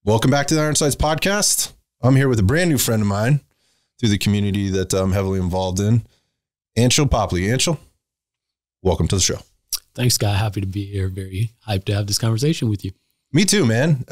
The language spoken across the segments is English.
Welcome back to the Iron Sights podcast. I'm here with a brand new friend of mine through the community that I'm heavily involved in, Anshil Popli. Anshil, welcome to the show. Thanks, Guy. Happy to be here. Very hyped to have this conversation with you. Me too, man.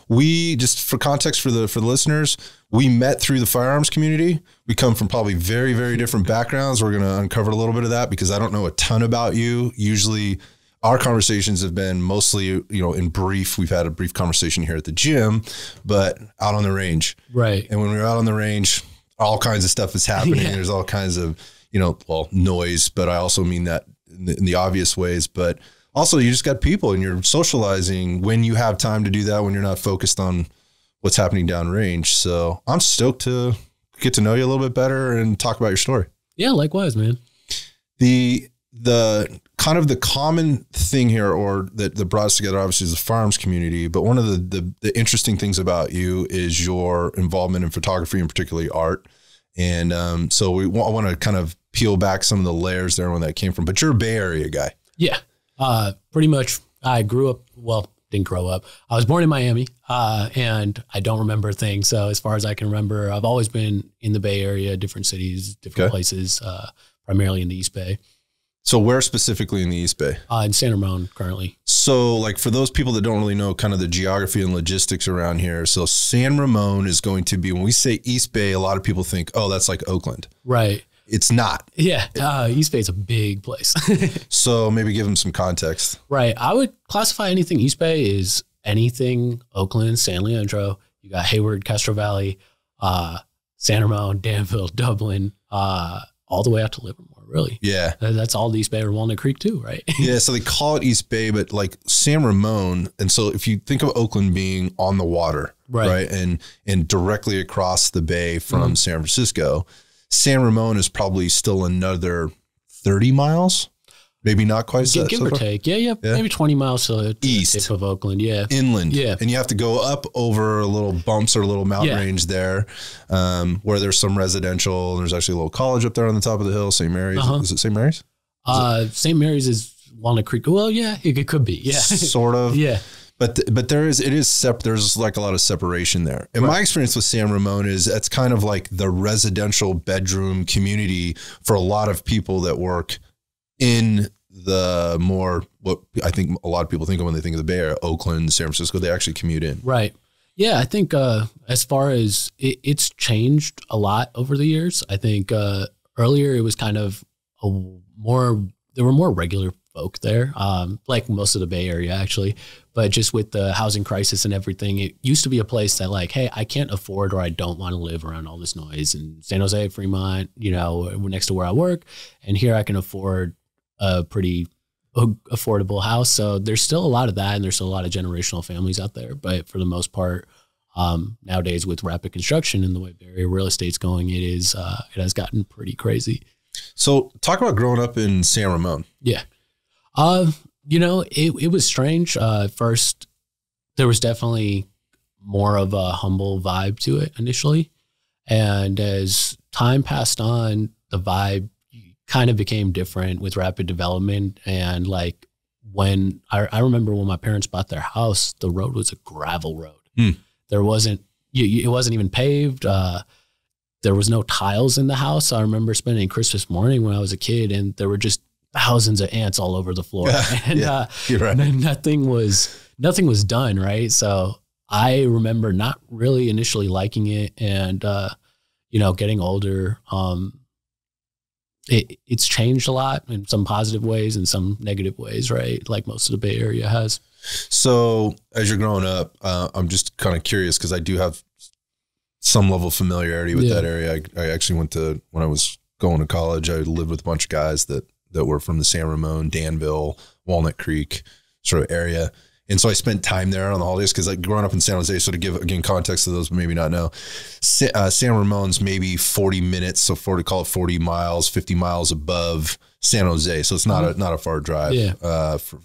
We just, for context for the listeners, we met through the firearms community. We come from probably very, very different backgrounds. We're going to uncover a little bit of that because I don't know a ton about you. Usually our conversations have been mostly, in brief. We've had a brief conversation here at the gym, but out on the range. Right. And when we're out on the range, all kinds of stuff is happening. Yeah. There's all kinds of, noise, but I also mean that in the obvious ways. But also you just got people and you're socializing when you have time to do that, when you're not focused on what's happening downrange. So I'm stoked to get to know you a little bit better and talk about your story. Yeah, likewise, man. The kind of the common thing here, or that brought us together, obviously, is the firearms community. But one of the interesting things about you is your involvement in photography and particularly art. And so I want to kind of peel back some of the layers there when that came from. But you're a Bay Area guy. Yeah, pretty much. I grew up, didn't grow up. I was born in Miami, and I don't remember things. So as far as I can remember, I've always been in the Bay Area, different cities, different places, primarily in the East Bay. So where specifically in the East Bay? In San Ramon currently. So like for those people that don't really know kind of the geography and logistics around here. So San Ramon is going to be, when we say East Bay, a lot of people think, oh, that's like Oakland. Right. It's not. Yeah. East Bay is a big place. So maybe give them some context. Right. I would classify anything East Bay is anything Oakland, San Leandro. You got Hayward, Castro Valley, San Ramon, Danville, Dublin, all the way out to Livermore. Really? Yeah. That's all the East Bay or Walnut Creek too, right? Yeah. So they call it East Bay, but like San Ramon. And so if you think of Oakland being on the water, right? And directly across the bay from San Francisco, San Ramon is probably still another 30 miles, maybe not quite. Give or take. Yeah. Maybe 20 miles to the tip of Oakland. Yeah. Inland. Yeah. And you have to go up over a little bumps or a little mountain range there, where there's some residential. There's actually a little college up there on the top of the hill, St. Mary's. Is it St. Mary's? St. Mary's is Walnut Creek. Well, yeah, it could be. Yeah. Sort of. Yeah. But there's like a lot of separation there. And my experience with San Ramon is that's kind of like the residential bedroom community for a lot of people that work in the more, what I think a lot of people think of when they think of the Bay Area, Oakland, San Francisco, they actually commute in. Right. Yeah. I think as far as it's changed a lot over the years. I think earlier it was kind of there were more regular folk there, like most of the Bay Area actually. But just with the housing crisis and everything, it used to be a place that like, hey, I can't afford or I don't want to live around all this noise. And San Jose, Fremont, next to where I work. And here I can afford a pretty affordable house. So there's still a lot of that. And there's still a lot of generational families out there. But for the most part, nowadays with rapid construction and the way Bay Area real estate's going, it has gotten pretty crazy. So talk about growing up in San Ramon. Yeah. It was strange. First, there was definitely more of a humble vibe to it initially. And as time passed on, the vibe kind of became different with rapid development. And like when I remember when my parents bought their house, the road was a gravel road. There wasn't, it wasn't even paved. There was no tiles in the house. I remember spending Christmas morning when I was a kid and there were just thousands of ants all over the floor. And you're right. nothing was done. Right. So I remember not really initially liking it. And, getting older, it's changed a lot in some positive ways and some negative ways, right? Like most of the Bay Area has. So as you're growing up, I'm just kind of curious because I do have some level of familiarity with that area. I actually when I was going to college, I lived with a bunch of guys that were from the San Ramon, Danville, Walnut Creek sort of area. And so I spent time there on the holidays because like growing up in San Jose, so to give again context to those who maybe not know, San Ramon's maybe 40 minutes, so call it 40 miles, 50 miles above San Jose. So it's not a far drive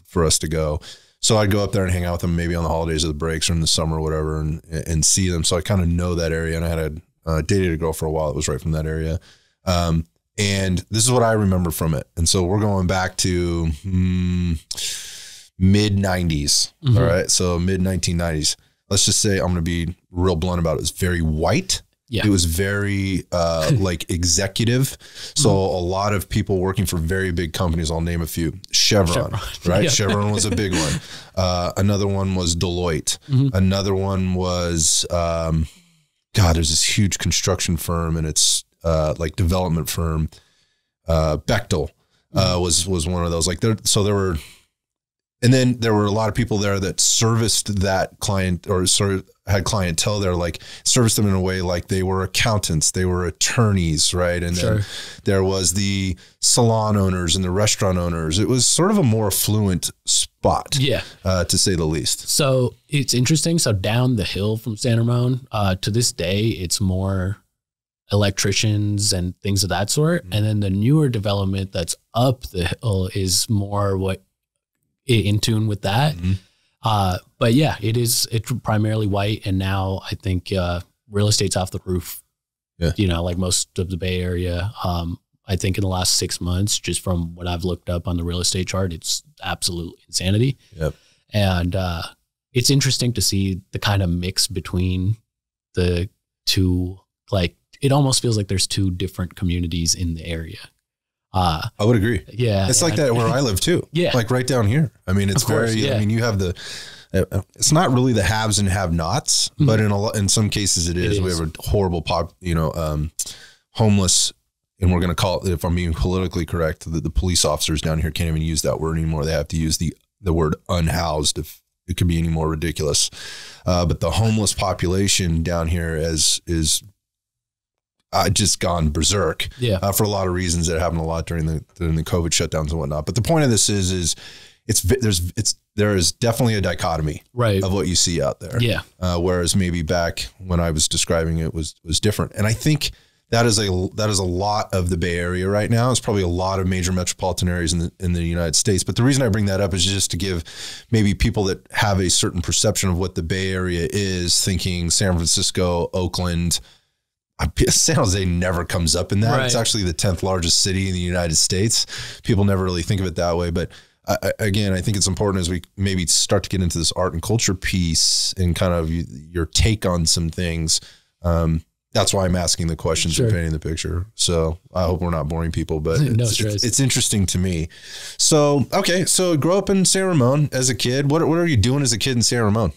for us to go. So I'd go up there and hang out with them maybe on the holidays or the breaks or in the summer or whatever and see them. So I kind of know that area. And I had dated a girl for a while that was right from that area. And this is what I remember from it. And so we're going back to mid 90s. All right. So mid 1990s. let's just say, I'm going to be real blunt about it. It was very white. Yeah. It was very like executive. So a lot of people working for very big companies, I'll name a few. Chevron. Right? Yeah. Chevron was a big one. Another one was Deloitte. Another one was, there's this huge construction firm, and it's like development firm. Bechtel was one of those. Like there were, and then there were a lot of people there that serviced that client, or sort of had clientele there, like serviced them in a way like they were accountants, they were attorneys, right? And then there was the salon owners and the restaurant owners. It was sort of a more affluent spot, to say the least. So it's interesting. So down the hill from San Ramon, to this day, it's more electricians and things of that sort. And then the newer development that's up the hill is more what in tune with that. But yeah, it's primarily white. And now I think real estate's off the roof, like most of the Bay Area. I think in the last 6 months, just from what I've looked up on the real estate chart, it's absolute insanity. And it's interesting to see the kind of mix between the two. Like, it almost feels like there's two different communities in the area. I would agree. Yeah. It's like that where I live too. Like right down here. I mean, it's I mean, you have it's not really the haves and have nots, but in some cases it is. We have a horrible homeless, and we're going to call it, if I'm being politically correct, the police officers down here can't even use that word anymore. They have to use the word unhoused, if it could be any more ridiculous. But the homeless population down here is just gone berserk for a lot of reasons that happened a lot during the COVID shutdowns and whatnot. But the point of this is there is definitely a dichotomy of what you see out there. Whereas maybe back when I was describing it was different. And I think that is a lot of the Bay Area right now. It's probably a lot of major metropolitan areas in the United States. But the reason I bring that up is just to give maybe people that have a certain perception of what the Bay Area is, thinking San Francisco, Oakland, San Jose never comes up in that. It's actually the 10th largest city in the United States. People never really think of it that way. But again, I think it's important as we maybe start to get into this art and culture piece and kind of your take on some things. That's why I'm asking the questions and painting the picture. So I hope we're not boring people, but it's interesting to me. So, okay. So grow up in San Ramon as a kid. What are you doing as a kid in San Ramon?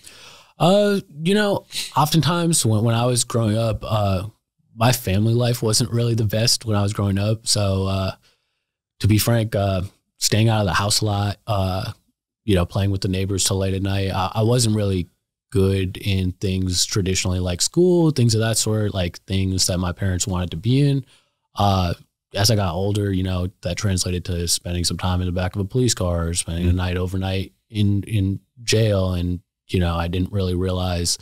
Oftentimes when I was growing up, my family life wasn't really the best when I was growing up. So, to be frank, staying out of the house a lot, playing with the neighbors till late at night. I wasn't really good in things traditionally like school, things of that sort, like things that my parents wanted to be in. As I got older, that translated to spending some time in the back of a police car, or spending a night overnight in jail. And, I didn't really realize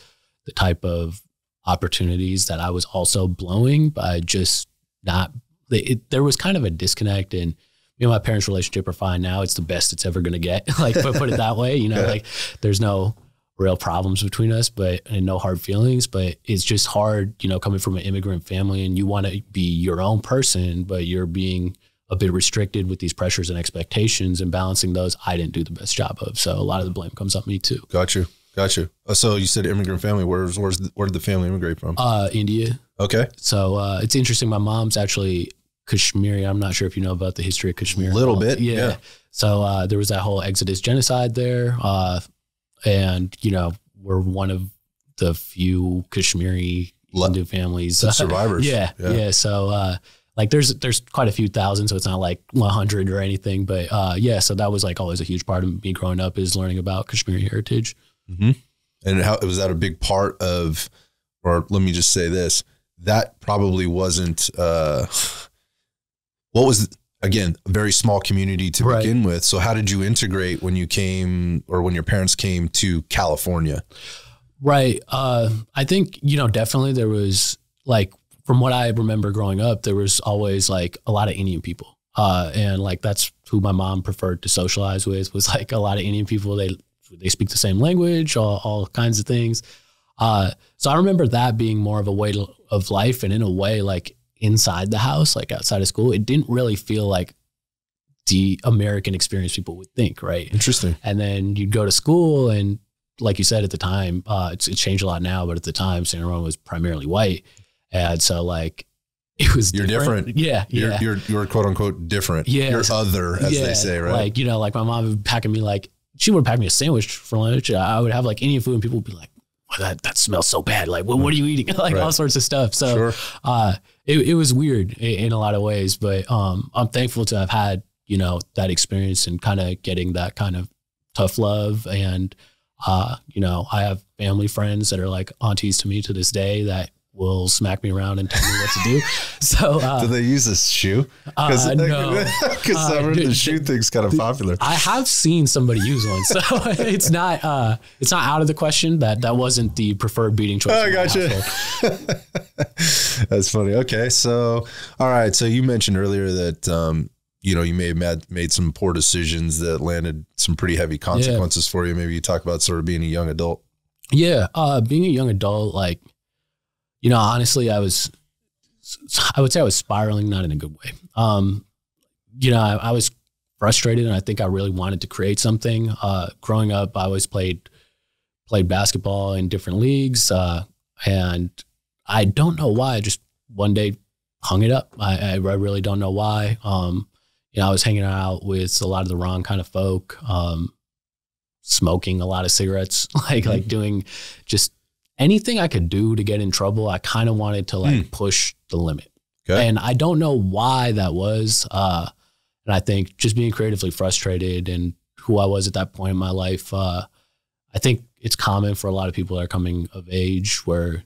the type of opportunities that I was also blowing by just not, there was kind of a disconnect, and me and my parents' relationship are fine now. It's the best it's ever going to get. Like, put it that way, like there's no real problems between us, and no hard feelings, but it's just hard, coming from an immigrant family, and you want to be your own person, but you're being a bit restricted with these pressures and expectations, and balancing those, I didn't do the best job of. So a lot of the blame comes on me too. Got you. So you said immigrant family. Where did the family immigrate from? India. Okay. So it's interesting. My mom's actually Kashmiri. I'm not sure if you know about the history of Kashmir. A little bit. Yeah. So there was that whole Exodus genocide there. And, we're one of the few Kashmiri Hindu families. Survivors. Yeah. So there's quite a few thousand, so it's not like 100 or anything. But so that was like always a huge part of me growing up, is learning about Kashmiri heritage. Mm-hmm. And how was that a big part of, or let me just say this, that probably wasn't, what was, again, a very small community to begin with. So how did you integrate when you came, or when your parents came to California? Right. I think, definitely there was, like, from what I remember growing up, there was always like a lot of Indian people. And like, that's who my mom preferred to socialize with, was like a lot of Indian people. They speak the same language, all kinds of things. So I remember that being more of a way of life, and in a way, like inside the house, like outside of school, it didn't really feel like the American experience people would think. Right. Interesting. And then you'd go to school, and like you said, at the time, it's changed a lot now, but at the time, San Ramon was primarily white. And so like, it was different. Yeah. You're quote unquote different. Yeah. You're other, as they say, right? Like, you know, like my mom would packing me like, she would pack me a sandwich for lunch. I would have like Indian food and people would be like, well, that smells so bad. Like, what are you eating? Like all sorts of stuff. So it was weird in a lot of ways, but I'm thankful to have had, you know, that experience and kind of getting that kind of tough love. And, you know, I have family friends that are like aunties to me to this day that will smack me around and tell me what to do. So, do they use a shoe? No, because the shoe thing's kind of popular. I have seen somebody use one, so it's not out of the question. That wasn't the preferred beating choice. Oh, gotcha. That's funny. Okay, so all right. So you mentioned earlier that you know, you may have made some poor decisions that landed some pretty heavy consequences for you. Maybe you talk about sort of being a young adult. Yeah, being a young adult, like, you know, honestly, I would say I was spiraling, not in a good way. You know, I was frustrated and I think I really wanted to create something. Growing up, I always played basketball in different leagues. And I don't know why, I just one day hung it up. I really don't know why. You know, I was hanging out with a lot of the wrong kind of folk, smoking a lot of cigarettes, like doing just anything I could do to get in trouble. I kind of wanted to like push the limit. Okay. And I don't know why that was. And I think just being creatively frustrated and who I was at that point in my life, I think it's common for a lot of people that are coming of age where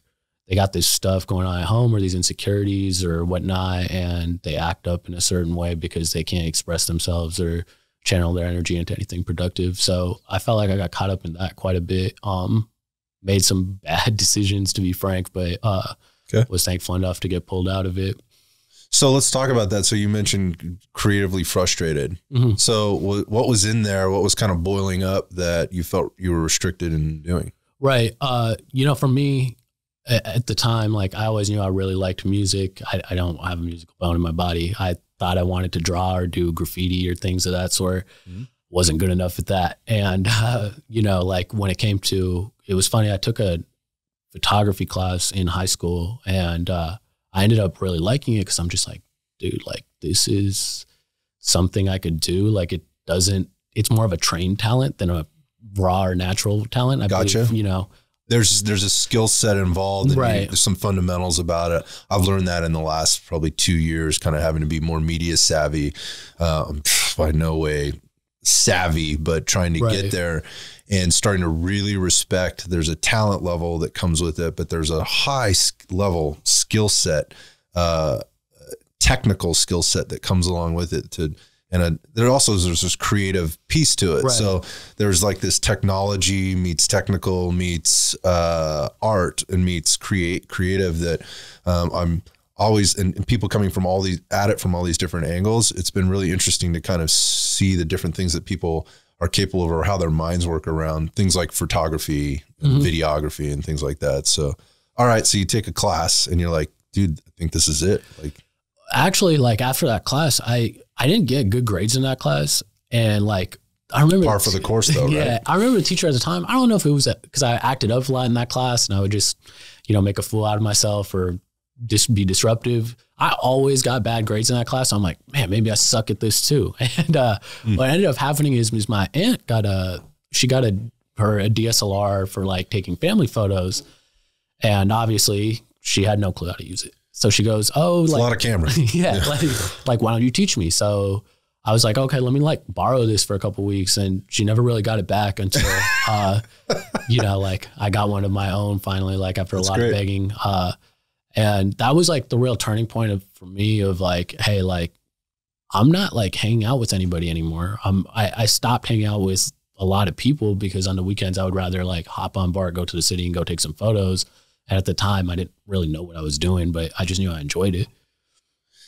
they got this stuff going on at home or these insecurities or whatnot, and they act up in a certain way because they can't express themselves or channel their energy into anything productive. So I felt like I got caught up in that quite a bit. Made some bad decisions, to be frank, but was thankful enough to get pulled out of it. So let's talk about that. So you mentioned creatively frustrated. Mm-hmm. So what was in there? What was kind of boiling up that you felt you were restricted in doing? Right. You know, for me at the time, like I always knew I really liked music. I don't have a musical bone in my body. I thought I wanted to draw or do graffiti or things of that sort. Mm-hmm. Wasn't good enough at that. And, you know, like when it came to, it was funny, I took a photography class in high school and I ended up really liking it because I'm just like, dude, like this is something I could do. Like it's more of a trained talent than a raw or natural talent. I believe, you know. There's a skill set involved and right. There's some fundamentals about it. I've learned that in the last probably 2 years, kind of having to be more media savvy. By no way savvy, but trying to get there and starting to really respect. There's a talent level that comes with it, but there's a high level skill set, technical skill set that comes along with it there's this creative piece to it. Right. So there's like this technology meets technical meets art and meets creative that I'm always, and people coming from all these different angles. It's been really interesting to kind of see the different things that people are capable of or how their minds work around things like photography, and videography and things like that. So, all right. So you take a class and you're like, dude, I think this is it. Like, actually, like after that class, I didn't get good grades in that class. And like, I remember par for the course though, yeah, right? I remember the teacher at the time. I don't know if it was because I acted up a lot in that class and I would just, you know, make a fool out of myself or just be disruptive. I always got bad grades in that class. So I'm like, man, maybe I suck at this too. And what ended up happening is my aunt got a DSLR for like taking family photos. And obviously she had no clue how to use it. So she goes, oh, it's like a lot of cameras. yeah. Like, why don't you teach me? So I was like, okay, let me like borrow this for a couple of weeks. And she never really got it back until, you know, like I got one of my own finally, like after a lot of begging. And that was like the real turning point for me of like, hey, like I'm not like hanging out with anybody anymore. I stopped hanging out with a lot of people because on the weekends I would rather like hop on BART, go to the city and go take some photos. And at the time I didn't really know what I was doing, but I just knew I enjoyed it.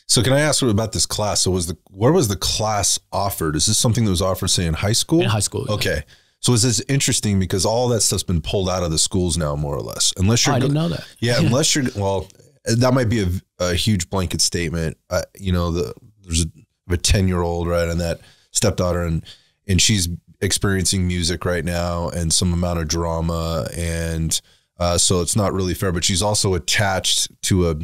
So can I ask you about this class? So where was the class offered? Is this something that was offered, say, in high school? In high school. Okay. Yeah. So it's interesting because all that stuff's been pulled out of the schools now, more or less. Unless you're, I didn't know that. Yeah, unless you're, well, that might be a huge blanket statement. There's a 10-year-old, right, and that stepdaughter, and she's experiencing music right now and some amount of drama. And so it's not really fair, but she's also attached to a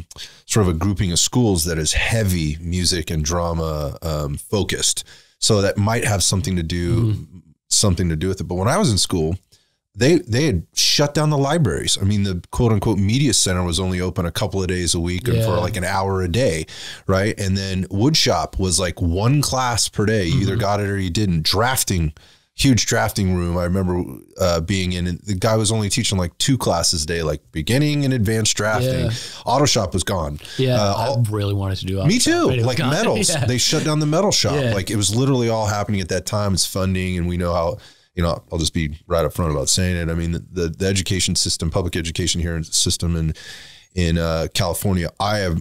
sort of a grouping of schools that is heavy music and drama focused. So that might have something to do with it. But when I was in school, they had shut down the libraries. I mean, the quote unquote media center was only open a couple of days a week and for like an hour a day. Right. And then woodshop was like one class per day. You either got it or you didn't. Drafting, huge drafting room. I remember being in, and the guy was only teaching like 2 classes a day, like beginning and advanced drafting. Yeah. Auto shop was gone. Yeah. I really wanted to do auto Me too. shop, like metals. Yeah. They shut down the metal shop. Yeah. Like it was literally all happening at that time. It's funding. And we know how, you know, I'll just be right up front about saying it. I mean, the education system, public education here in system in California, I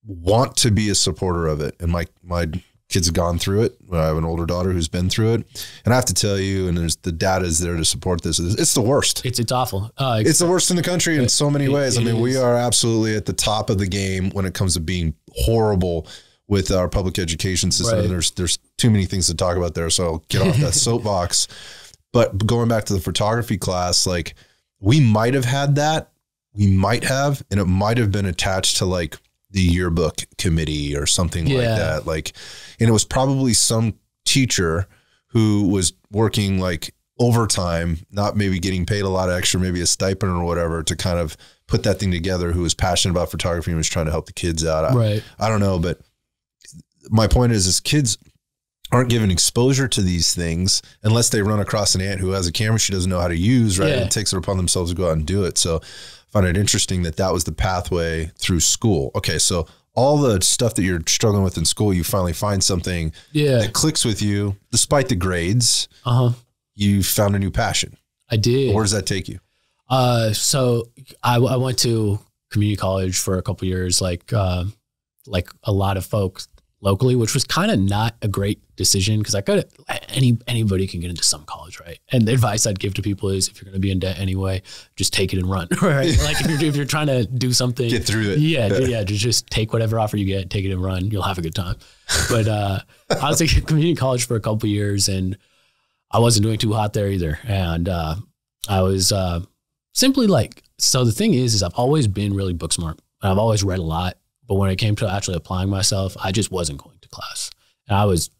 want to be a supporter of it. And my kids have gone through it. I have an older daughter who's been through it. And I have to tell you, and there's the data is there to support this. It's the worst. It's awful. It's the worst in the country in so many ways. I mean, we are absolutely at the top of the game when it comes to being horrible with our public education system. Right. And there's too many things to talk about there. So I'll get off that soapbox. But going back to the photography class, like we might have had that. We might have, and it might have been attached to like the yearbook committee or something like that. Like, and it was probably some teacher who was working like overtime, not maybe getting paid a lot extra, maybe a stipend or whatever, to kind of put that thing together, who was passionate about photography and was trying to help the kids out. I don't know, but my point is kids aren't given exposure to these things unless they run across an aunt who has a camera she doesn't know how to use, right? And takes it upon themselves to go out and do it. So I find it interesting that was the pathway through school. Okay, so all the stuff that you're struggling with in school, you finally find something that clicks with you despite the grades. You found a new passion. I did. Where does that take you? So I went to community college for a couple of years, like a lot of folks locally, which was kind of not a great decision because anybody can get into some college, right? And the advice I'd give to people is, if you're going to be in debt anyway, just take it and run, right? Like if you're trying to do something, get through it. Yeah, just take whatever offer you get, take it and run. You'll have a good time. But I was at community college for a couple of years, and I wasn't doing too hot there either. And I was simply like, so the thing is I've always been really book smart. I've always read a lot. But when it came to actually applying myself, I just wasn't going to class. And I was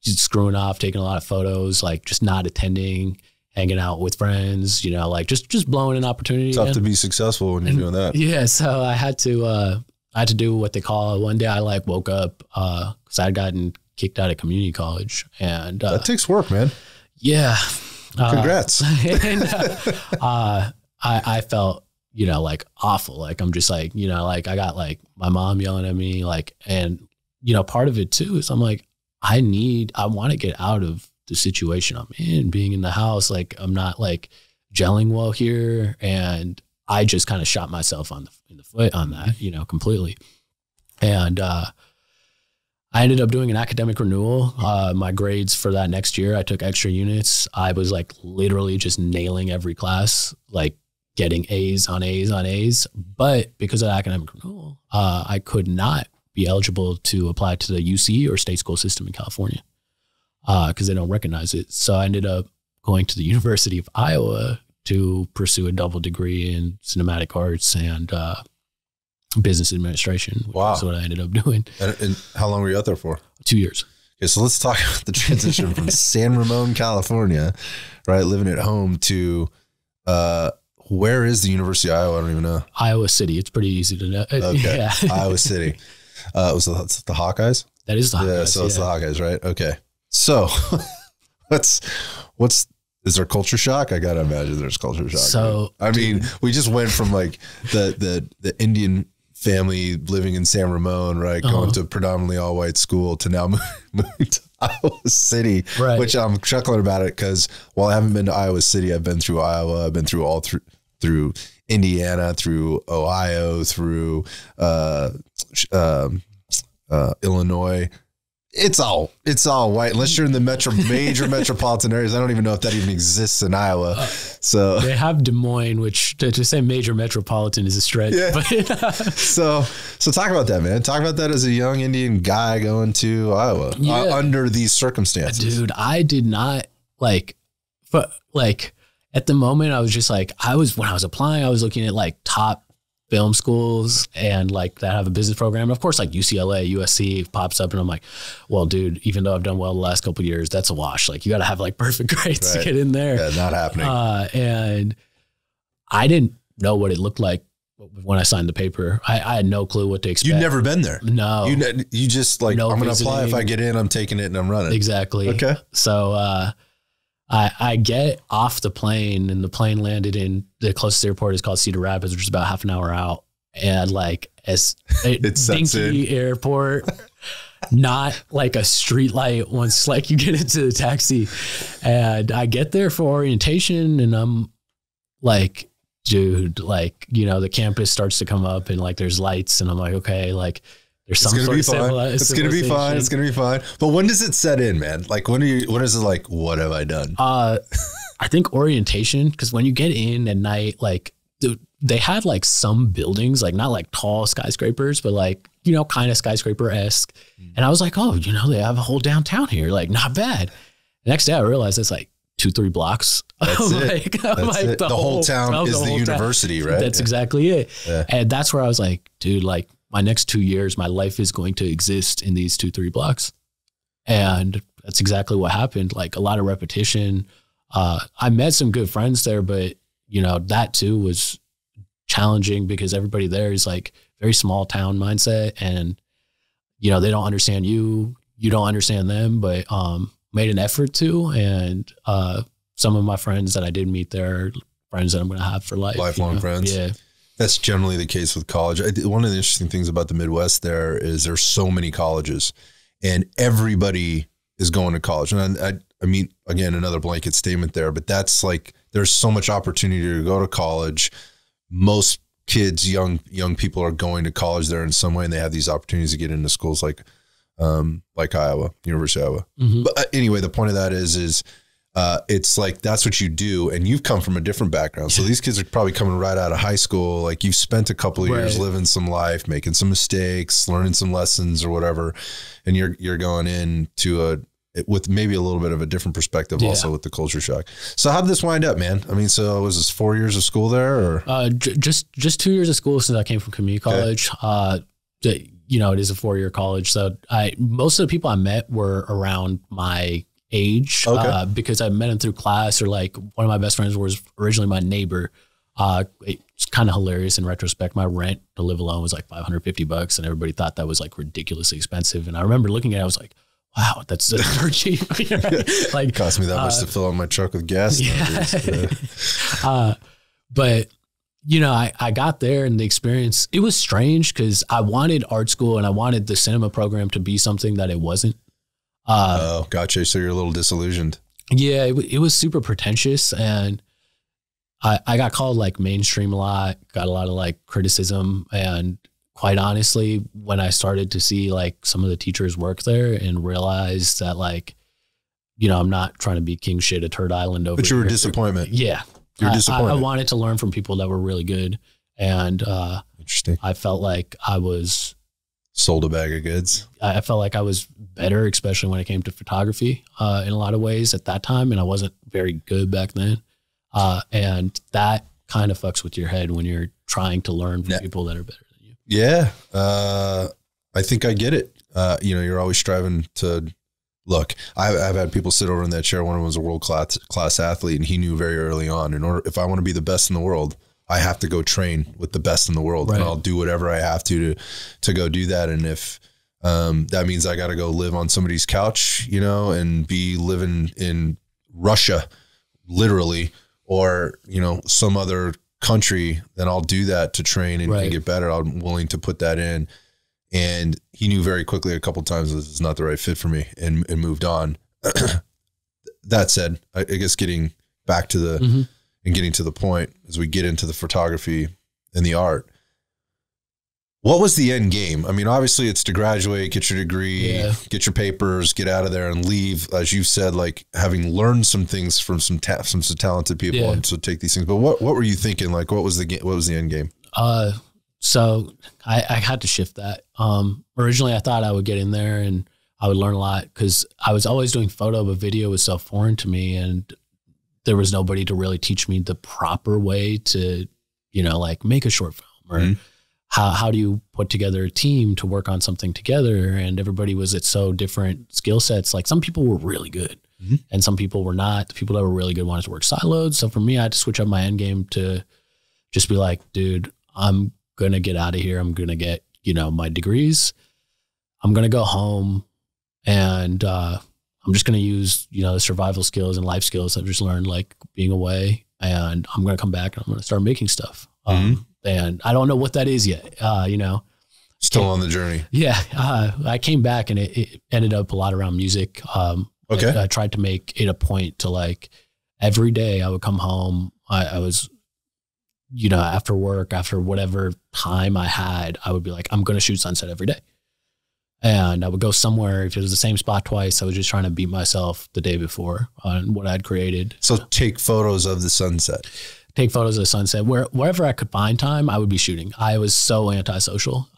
just screwing off, taking a lot of photos, like just not attending, hanging out with friends, you know, like just blowing an opportunity. Tough to be successful when you're doing that. Yeah. So I had to do what they call, one day I like woke up because I'd gotten kicked out of community college. And that takes work, man. Yeah. Congrats. And I felt, you know, like awful. Like, I'm just like, you know, like I got like my mom yelling at me, like, and, you know, part of it too is I'm like, I want to get out of the situation I'm in, being in the house. Like, I'm not like gelling well here. And I just kind of shot myself in the foot on that, you know, completely. And, I ended up doing an academic renewal. My grades for that next year, I took extra units. I was like literally just nailing every class, like getting A's on A's on A's. But because of academic renewal, I could not be eligible to apply to the UC or state school system in California because they don't recognize it. So I ended up going to the University of Iowa to pursue a double degree in cinematic arts and business administration. Wow. That's what I ended up doing. And how long were you out there for? 2 years. Okay, so let's talk about the transition from San Ramon, California, right, living at home, to where is the University of Iowa? I don't even know. Iowa City. It's pretty easy to know. Okay, Yeah. Iowa City. Was the Hawkeyes? That is the Hawkeyes. Yeah, so it's the Hawkeyes, right? Okay. So is there culture shock? I gotta imagine there's culture shock. So right? I mean, we just went from like the Indian family living in San Ramon, right, going to predominantly all white school, to now moving to Iowa City, right. Which I'm chuckling about it because while I haven't been to Iowa City, I've been through Iowa, I've been through through Indiana, through Ohio, through Illinois. It's all white unless you're in the major metropolitan areas. I don't even know if that even exists in Iowa. So they have Des Moines, which to say major metropolitan is a stretch. Yeah. But so talk about that, man. Talk about that as a young Indian guy going to Iowa under these circumstances. Dude, I did not at the moment I was just like, when I was applying, I was looking at like top film schools and like that have a business program. And of course, like UCLA, USC pops up and I'm like, well, dude, even though I've done well the last couple of years, that's a wash. Like you got to have like perfect grades to get in there. Yeah, not happening. And I didn't know what it looked like when I signed the paper. I had no clue what to expect. You'd never been there. No. You just like, I'm going to apply. If I get in, I'm taking it and I'm running. Exactly. Okay. So, I get off the plane and the plane landed in the closest airport is called Cedar Rapids, which is about half an hour out. And like as a dinky airport, not like a street light once like you get into the taxi. And I get there for orientation and I'm like, dude, like, you know, the campus starts to come up and like there's lights and I'm like, okay, like there's some sort of civilization. It's going to be fine. It's going to be fine. But when does it set in, man? Like when is it like, what have I done? I think orientation, because when you get in at night, like they had like some buildings, like not like tall skyscrapers, but like, you know, kind of skyscraper-esque. And I was like, oh, you know, they have a whole downtown here. Like not bad. The next day I realized it's like 2-3 blocks. That's it. The whole town is the university, right? That's exactly it. Yeah. And that's where I was like, dude, like my next 2 years, my life is going to exist in these 2-3 blocks. And that's exactly what happened. Like a lot of repetition. I met some good friends there, but you know, that too was challenging because everybody there is like very small town mindset and, you know, they don't understand you don't understand them, but, made an effort to. And, some of my friends that I did meet there are friends that I'm going to have for life. Lifelong friends. Yeah. That's generally the case with college. One of the interesting things about the Midwest there is there's so many colleges and everybody is going to college. And I mean, again, another blanket statement there, but that's like, there's so much opportunity to go to college. Most kids, young people are going to college there in some way, and they have these opportunities to get into schools like Iowa, University of Iowa. Mm-hmm. But anyway, the point of that is it's like, that's what you do. And you've come from a different background. So these kids are probably coming right out of high school. Like you've spent a couple of years living some life, making some mistakes, learning some lessons or whatever. And you're going into with maybe a little bit of a different perspective also with the culture shock. So how did this wind up, man? I mean, so was this 4 years of school there or? Just 2 years of school since I came from community college. Okay. You know, it is a 4-year college. So most of the people I met were around my age because I met him through class, or like one of my best friends was originally my neighbor. It's kind of hilarious in retrospect. My rent to live alone was like $550 and everybody thought that was like ridiculously expensive. And I remember looking at it, I was like, wow, that's dirt cheap. Like cost me that much to fill up my truck with gas. But you know, I got there and the experience, it was strange because I wanted art school and I wanted the cinema program to be something that it wasn't. Oh, gotcha. So you're a little disillusioned. Yeah, it was super pretentious and I got called like mainstream a lot, got a lot of like criticism. And quite honestly, when I started to see like some of the teachers work there and realized that like, you know, I'm not trying to be king shit at Turd Island over. But you were a disappointment. Yeah. You're disappointed. I wanted to learn from people that were really good. And interesting. I felt like I was sold a bag of goods. I felt like I was better, especially when it came to photography in a lot of ways at that time. And I wasn't very good back then. And that kind of fucks with your head when you're trying to learn from people that are better than you. Yeah. I think I get it. You know, you're always striving to look. I've had people sit over in that chair. One of them was a world class athlete, and he knew very early on, if I want to be the best in the world, I have to go train with the best in the world, and I'll do whatever I have to go do that. And if that means I got to go live on somebody's couch, you know, and be living in Russia, literally, or, you know, some other country, then I'll do that to train and get better. I'm willing to put that in. And he knew very quickly a couple of times this is not the right fit for me and moved on. That said, I guess getting back to the and getting to the point as we get into the photography and the art, What was the end game? I mean, obviously it's to graduate, get your degree, get your papers, get out of there and leave. As you said, like having learned some things from some talented people and so take these things. But what were you thinking? Like, what was the end game? So I had to shift that. Originally I thought I would get in there and I would learn a lot because I was always doing photo, but video was so foreign to me. And there was nobody to really teach me the proper way to, you know, like make a short film or how do you put together a team to work on something together? And everybody was at so different skill sets. Like some people were really good and some people were not. The people that were really good wanted to work siloed. So for me, I had to switch up my end game to just be like, dude, I'm going to get out of here. I'm going to get, you know, my degrees. I'm going to go home and I'm just going to use, you know, the survival skills and life skills I've just learned, like being away, and I'm going to come back and I'm going to start making stuff. And I don't know what that is yet, you know. Still on the journey. Yeah. I came back and it ended up a lot around music. Okay. I tried to make it a point to like every day I would come home. I was, you know, after work, after whatever time I had, I would be like, I'm going to shoot sunset every day. And I would go somewhere. If it was the same spot twice, I was just trying to beat myself the day before on what I'd created. So take photos of the sunset. Take photos of the sunset. Wherever I could find time, I would be shooting. I was so antisocial.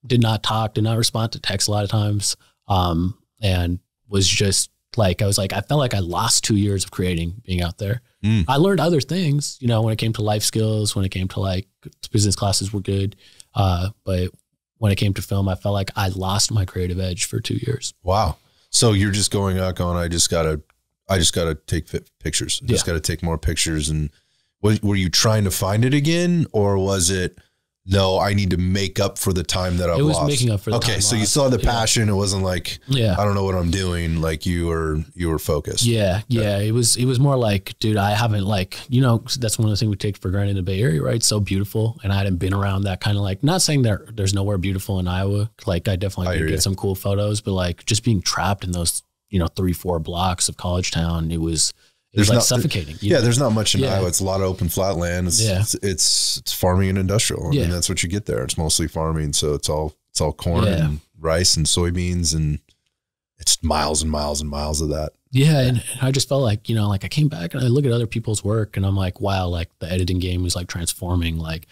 Did not talk, did not respond to text a lot of times. And was just like, I felt like I lost 2 years of creating being out there. I learned other things, you know, when it came to life skills, when it came to like business classes were good. But when it came to film, I felt like I lost my creative edge for 2 years. Wow. So you're just going out going, I just gotta take pictures. I just gotta take more pictures. And were you trying to find it again, or was it, no, I need to make up for the time that I've lost? It was making up for the time. Okay, so you saw the passion. It wasn't like, I don't know what I'm doing. Like you were focused. Yeah. It was more like, dude, I haven't like, you know, that's one of the things we take for granted in the Bay Area, right? It's so beautiful. And I hadn't been around that kind of like, not saying there's nowhere beautiful in Iowa. Like I definitely did get some cool photos, but like just being trapped in those, you know, 3-4 blocks of college town, it was like suffocating. There's not much in Iowa. It's a lot of open flat land. It's farming and industrial. I mean, that's what you get there. It's mostly farming. So it's all corn and rice and soybeans, and it's miles and miles and miles of that. Yeah. And I just felt like, you know, like I came back and I look at other people's work and I'm like, wow, like the editing game is like transforming, like,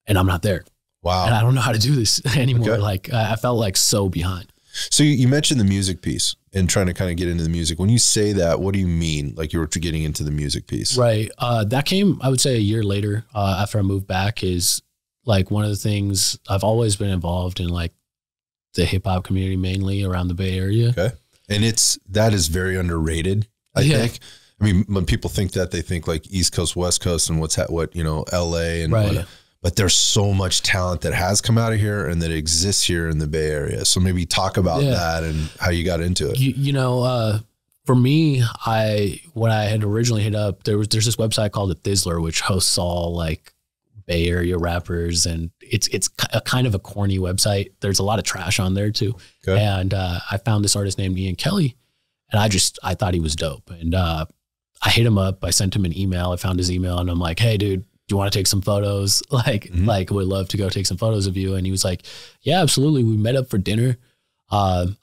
and I'm not there. Wow. And I don't know how to do this anymore. Okay. Like I felt like so behind. So you mentioned the music piece and trying to kind of get into the music. When you say that, what do you mean? Like you were getting into the music piece? Right. That came, I would say, a year later after I moved back. Is like one of the things I've always been involved in, like the hip hop community, mainly around the Bay Area. Okay. And that is very underrated, I think. I mean, when people think that, they think like East Coast, West Coast, and what, you know, LA and but there's so much talent that has come out of here and that exists here in the Bay Area. So maybe talk about that and how you got into it. You know, for me, when I had originally hit up, there's this website called The Thizzler, which hosts all like Bay Area rappers, and it's a kind of a corny website. There's a lot of trash on there too. Okay. And I found this artist named Ian Kelly, and I thought he was dope. And I hit him up. I sent him an email. I found his email, and I'm like, hey, dude, do you want to take some photos? Like would love to go take some photos of you. And he was like, yeah, absolutely. We met up for dinner. Had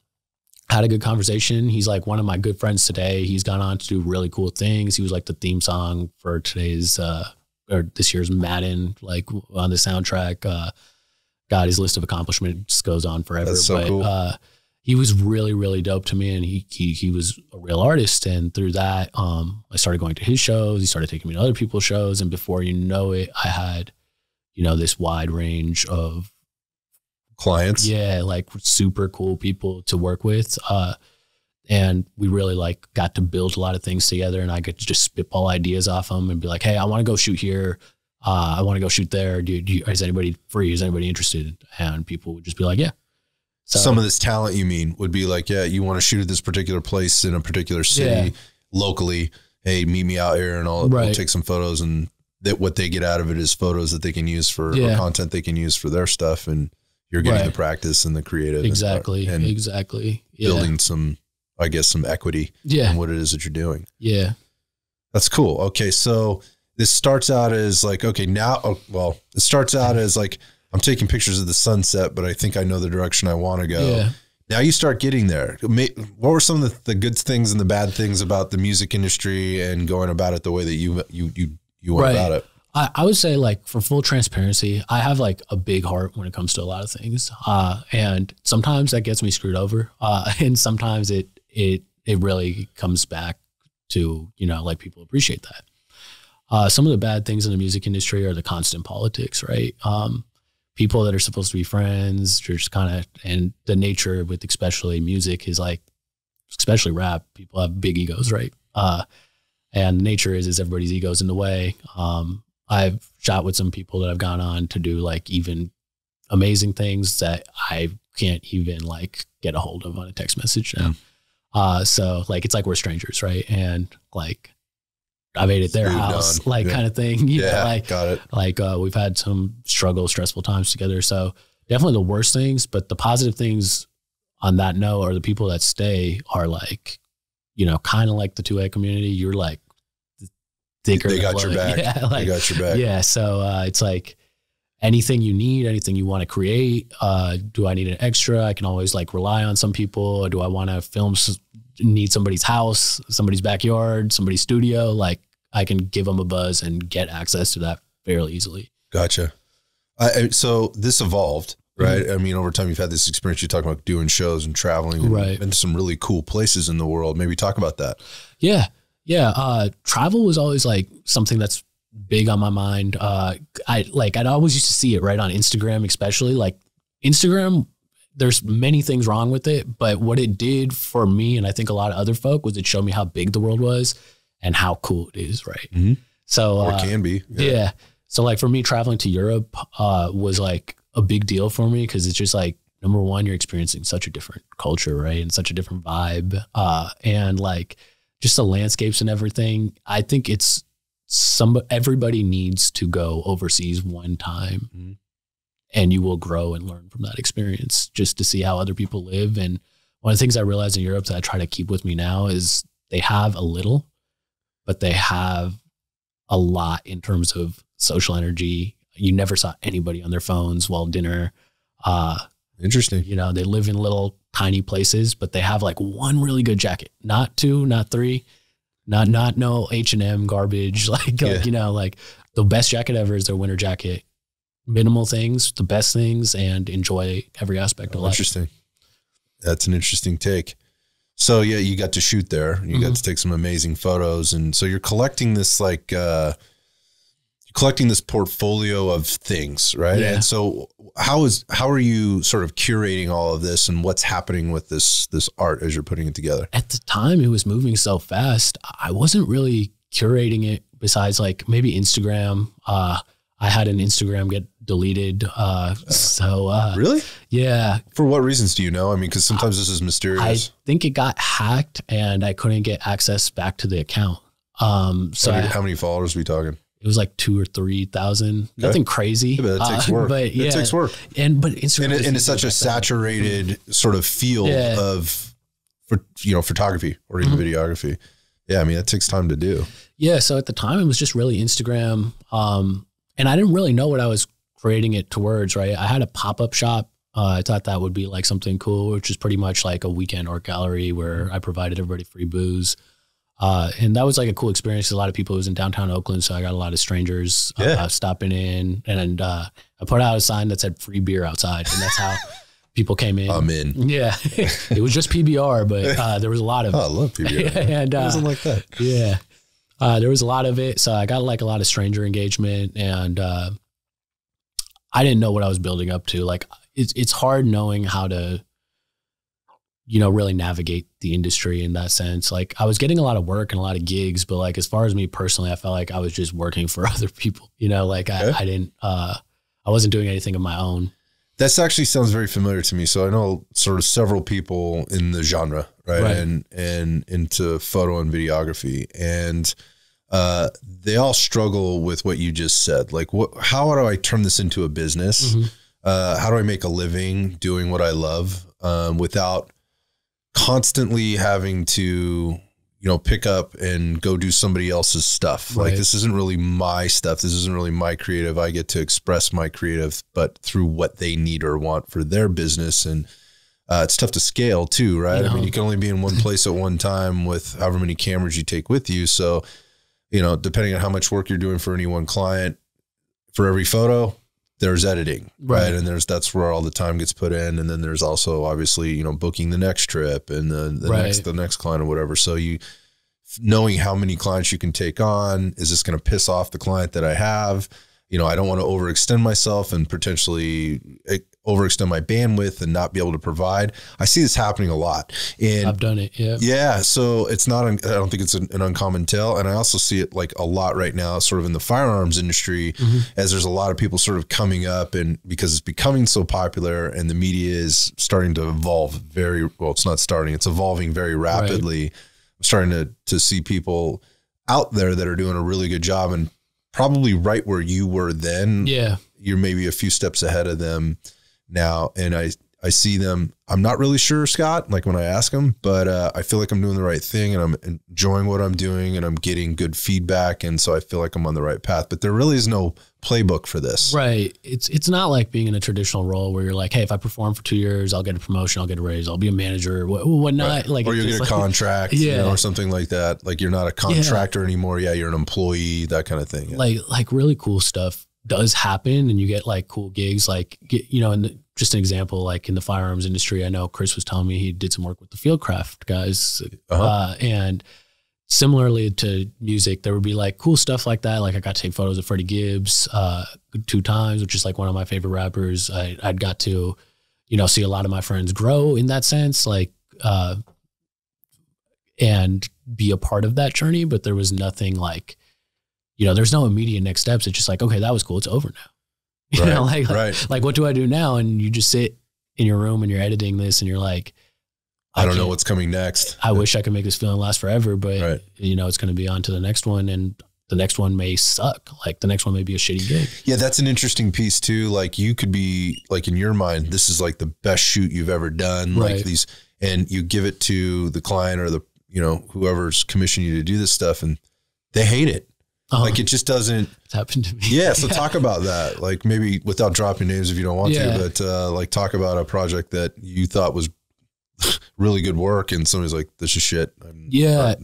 a good conversation. He's like one of my good friends today. He's gone on to do really cool things. He was like the theme song for today's, or this year's Madden, like on the soundtrack. God, his list of accomplishments goes on forever. That's so cool. He was really, really dope to me, and he was a real artist. And through that, I started going to his shows. He started taking me to other people's shows, and before you know it, I had, you know, this wide range of clients. Yeah, like super cool people to work with, and we really like got to build a lot of things together. And I could just spitball ideas off them and be like, "Hey, I want to go shoot here. I want to go shoot there. Is anybody free? Is anybody interested?" And people would just be like, "Yeah." So, some of this talent, you mean, would be like, yeah, you want to shoot at this particular place in a particular city locally. Hey, meet me out here and I'll take some photos, and that what they get out of it is photos that they can use for or content they can use for their stuff. And you're getting the practice and the creative. Exactly. And building some, I guess, some equity in what it is that you're doing. Yeah. That's cool. Okay. So this starts out as like, okay, now, it starts out as like, I'm taking pictures of the sunset, but I think I know the direction I want to go. Yeah. Now you start getting there. What were some of the good things and the bad things about the music industry and going about it the way that you went about it? I would say, like, for full transparency, I have like a big heart when it comes to a lot of things. And sometimes that gets me screwed over. And sometimes it really comes back to, you know, like, people appreciate that. Some of the bad things in the music industry are the constant politics, right? People that are supposed to be friends, just kind of, and the nature with especially music is like, especially rap, people have big egos, right? And the nature is everybody's egos in the way. I've shot with some people that I've gone on to do like even amazing things that I can't even like get a hold of on a text message now. So like, it's like we're strangers, right? And like, I've ate at their house, like kind of thing. You know, like, got it. Like we've had some stressful times together. So definitely the worst things, but the positive things on that note are the people that stay are like, you know, kind of like the 2A community. You're like, they got your back. Yeah, like, they got your back. Yeah. So it's like anything you need, anything you want to create. Do I need an extra? I can always like rely on some people. Or do I want to need somebody's house, somebody's backyard, somebody's studio? Like, I can give them a buzz and get access to that fairly easily. Gotcha. So this evolved, right? Mm-hmm. I mean, over time you've had this experience. You're talking about doing shows and traveling and been to some really cool places in the world. Maybe talk about that. Yeah. Travel was always like something that's big on my mind. I'd always used to see it right on Instagram, especially like Instagram. There's many things wrong with it, but what it did for me, and I think a lot of other folk, was it showed me how big the world was and how cool it is. Right. Mm-hmm. So, or can be. Yeah. So like for me, traveling to Europe, was like a big deal for me. Cause it's just like, number one, you're experiencing such a different culture, right? And such a different vibe. And like just the landscapes and everything. I think it's everybody needs to go overseas one time. Mm-hmm. And you will grow and learn from that experience just to see how other people live. And one of the things I realized in Europe that I try to keep with me now is they have a little, but they have a lot in terms of social energy. You never saw anybody on their phones while dinner. Interesting. You know, they live in little tiny places, but they have like one really good jacket, not two, not three, not no H&M garbage. Like, you know, like the best jacket ever is their winter jacket. Minimal things, the best things, and enjoy every aspect of life. Interesting. That's an interesting take. So yeah, you got to shoot there. You got to take some amazing photos. And so you're collecting this like, this portfolio of things, right? Yeah. And so how are you sort of curating all of this and what's happening with this art as you're putting it together? At the time it was moving so fast. I wasn't really curating it besides like maybe Instagram. I had an Instagram get deleted. Really? Yeah. For what reasons do you know? I mean, because sometimes this is mysterious. I think it got hacked and I couldn't get access back to the account. So how many followers are we talking? It was like 2,000 or 3,000. Okay. Nothing crazy. Yeah, but that takes work. But yeah, it takes work. But Instagram and it's such a saturated sort of field of, photography or even videography. Yeah, I mean, that takes time to do. Yeah. So at the time, it was just really Instagram. And I didn't really know what I was creating it towards, right? I had a pop-up shop. I thought that would be like something cool, which is pretty much like a weekend art gallery where I provided everybody free booze. And that was like a cool experience. A lot of people was in downtown Oakland, so I got a lot of strangers stopping in. And I put out a sign that said free beer outside, and that's how people came in. I'm in. Yeah. It was just PBR, but there was a lot of it. Oh, I love PBR. And it wasn't like that. Yeah. There was a lot of it. So I got like a lot of stranger engagement, and I didn't know what I was building up to. Like it's hard knowing how to, really navigate the industry in that sense. Like I was getting a lot of work and a lot of gigs, but like, as far as me personally, I felt like I was just working for other people, like I wasn't doing anything of my own. That's actually sounds very familiar to me. So I know sort of several people in the genre, right? And into photo and videography, and they all struggle with what you just said. Like, how do I turn this into a business? Mm-hmm. How do I make a living doing what I love without constantly having to pick up and go do somebody else's stuff. Right. Like, this isn't really my stuff. This isn't really my creative. I get to express my creative, but through what they need or want for their business. And it's tough to scale too, right? I mean, you can only be in one place at one time with however many cameras you take with you. So, depending on how much work you're doing for any one client, for every photo, there's editing, right? And that's where all the time gets put in. And then there's also obviously, booking the next trip and the next client or whatever. So knowing how many clients you can take on, is this going to piss off the client that I have? I don't want to overextend myself and potentially overextend my bandwidth and not be able to provide. I see this happening a lot. And I've done it. Yeah. Yeah. So it's not, I don't think it's an uncommon tale. And I also see it like a lot right now, sort of in the firearms industry, as there's a lot of people sort of coming up, and because it's becoming so popular and the media is starting to evolve it's evolving very rapidly. Right. I'm starting to see people out there that are doing a really good job, and probably right where you were then. Yeah. You're maybe a few steps ahead of them now. And I see them. I'm not really sure, Scott, like when I ask them, but I feel like I'm doing the right thing and I'm enjoying what I'm doing and I'm getting good feedback. And so I feel like I'm on the right path, but there really is no playbook for this. Right. It's not like being in a traditional role where you're like, hey, if I perform for 2 years, I'll get a promotion, I'll get a raise, I'll be a manager, whatnot. Right. Like, or you get a contract, or something like that. Like, you're not a contractor anymore. Yeah. You're an employee, that kind of thing. Yeah. Like really cool stuff does happen, and you get like cool gigs, like, and just an example, like in the firearms industry, I know Chris was telling me he did some work with the Fieldcraft guys. And similarly to music, there would be like cool stuff like that. Like, I got to take photos of Freddie Gibbs 2 times, which is like one of my favorite rappers. I'd got to, see a lot of my friends grow in that sense, like, and be a part of that journey. But there was nothing like, there's no immediate next steps. It's just like, okay, that was cool. It's over now. Like, what do I do now? And you just sit in your room and you're editing this and you're like, I don't know what's coming next. I wish I could make this feeling last forever, but it's going to be on to the next one, and the next one may suck. Like, the next one may be a shitty gig. Yeah. That's an interesting piece too. Like, you could be like, in your mind, this is like the best shoot you've ever done. Like these, and you give it to the client or the, whoever's commissioned you to do this stuff, and they hate it. Like, it just doesn't. It's happened to me. Yeah. So talk about that. Like, maybe without dropping names if you don't want to, but like, talk about a project that you thought was really good work, and somebody's like, this is shit. I'm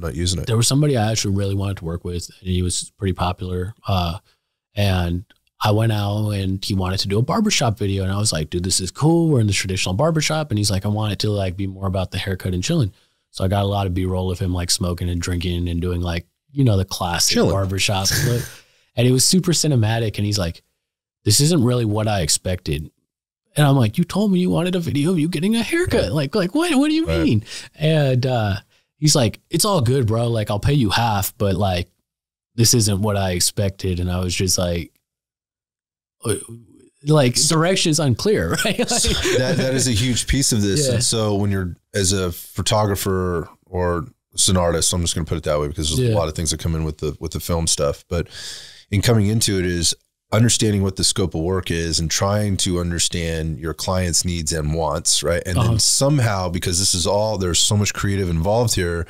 not using it. There was somebody I actually really wanted to work with, and he was pretty popular. And I went out and he wanted to do a barbershop video, and I was like, dude, this is cool. We're in the traditional barbershop. And he's like, I want it to like be more about the haircut and chilling. So I got a lot of B-roll of him like smoking and drinking and doing like, the classic barbershop look. And it was super cinematic. And he's like, this isn't really what I expected. And I'm like, you told me you wanted a video of you getting a haircut. Like what do you mean? And he's like, it's all good, bro. Like, I'll pay you half, but like, this isn't what I expected. And I was just like direction's unclear, right? Like, that is a huge piece of this. Yeah. And so when you're, as a photographer or as an artist, I'm just going to put it that way, because there's a lot of things that come in with the film stuff, but in coming into it is understanding what the scope of work is and trying to understand your client's needs and wants, right? And then somehow, because this is all, there's so much creative involved here,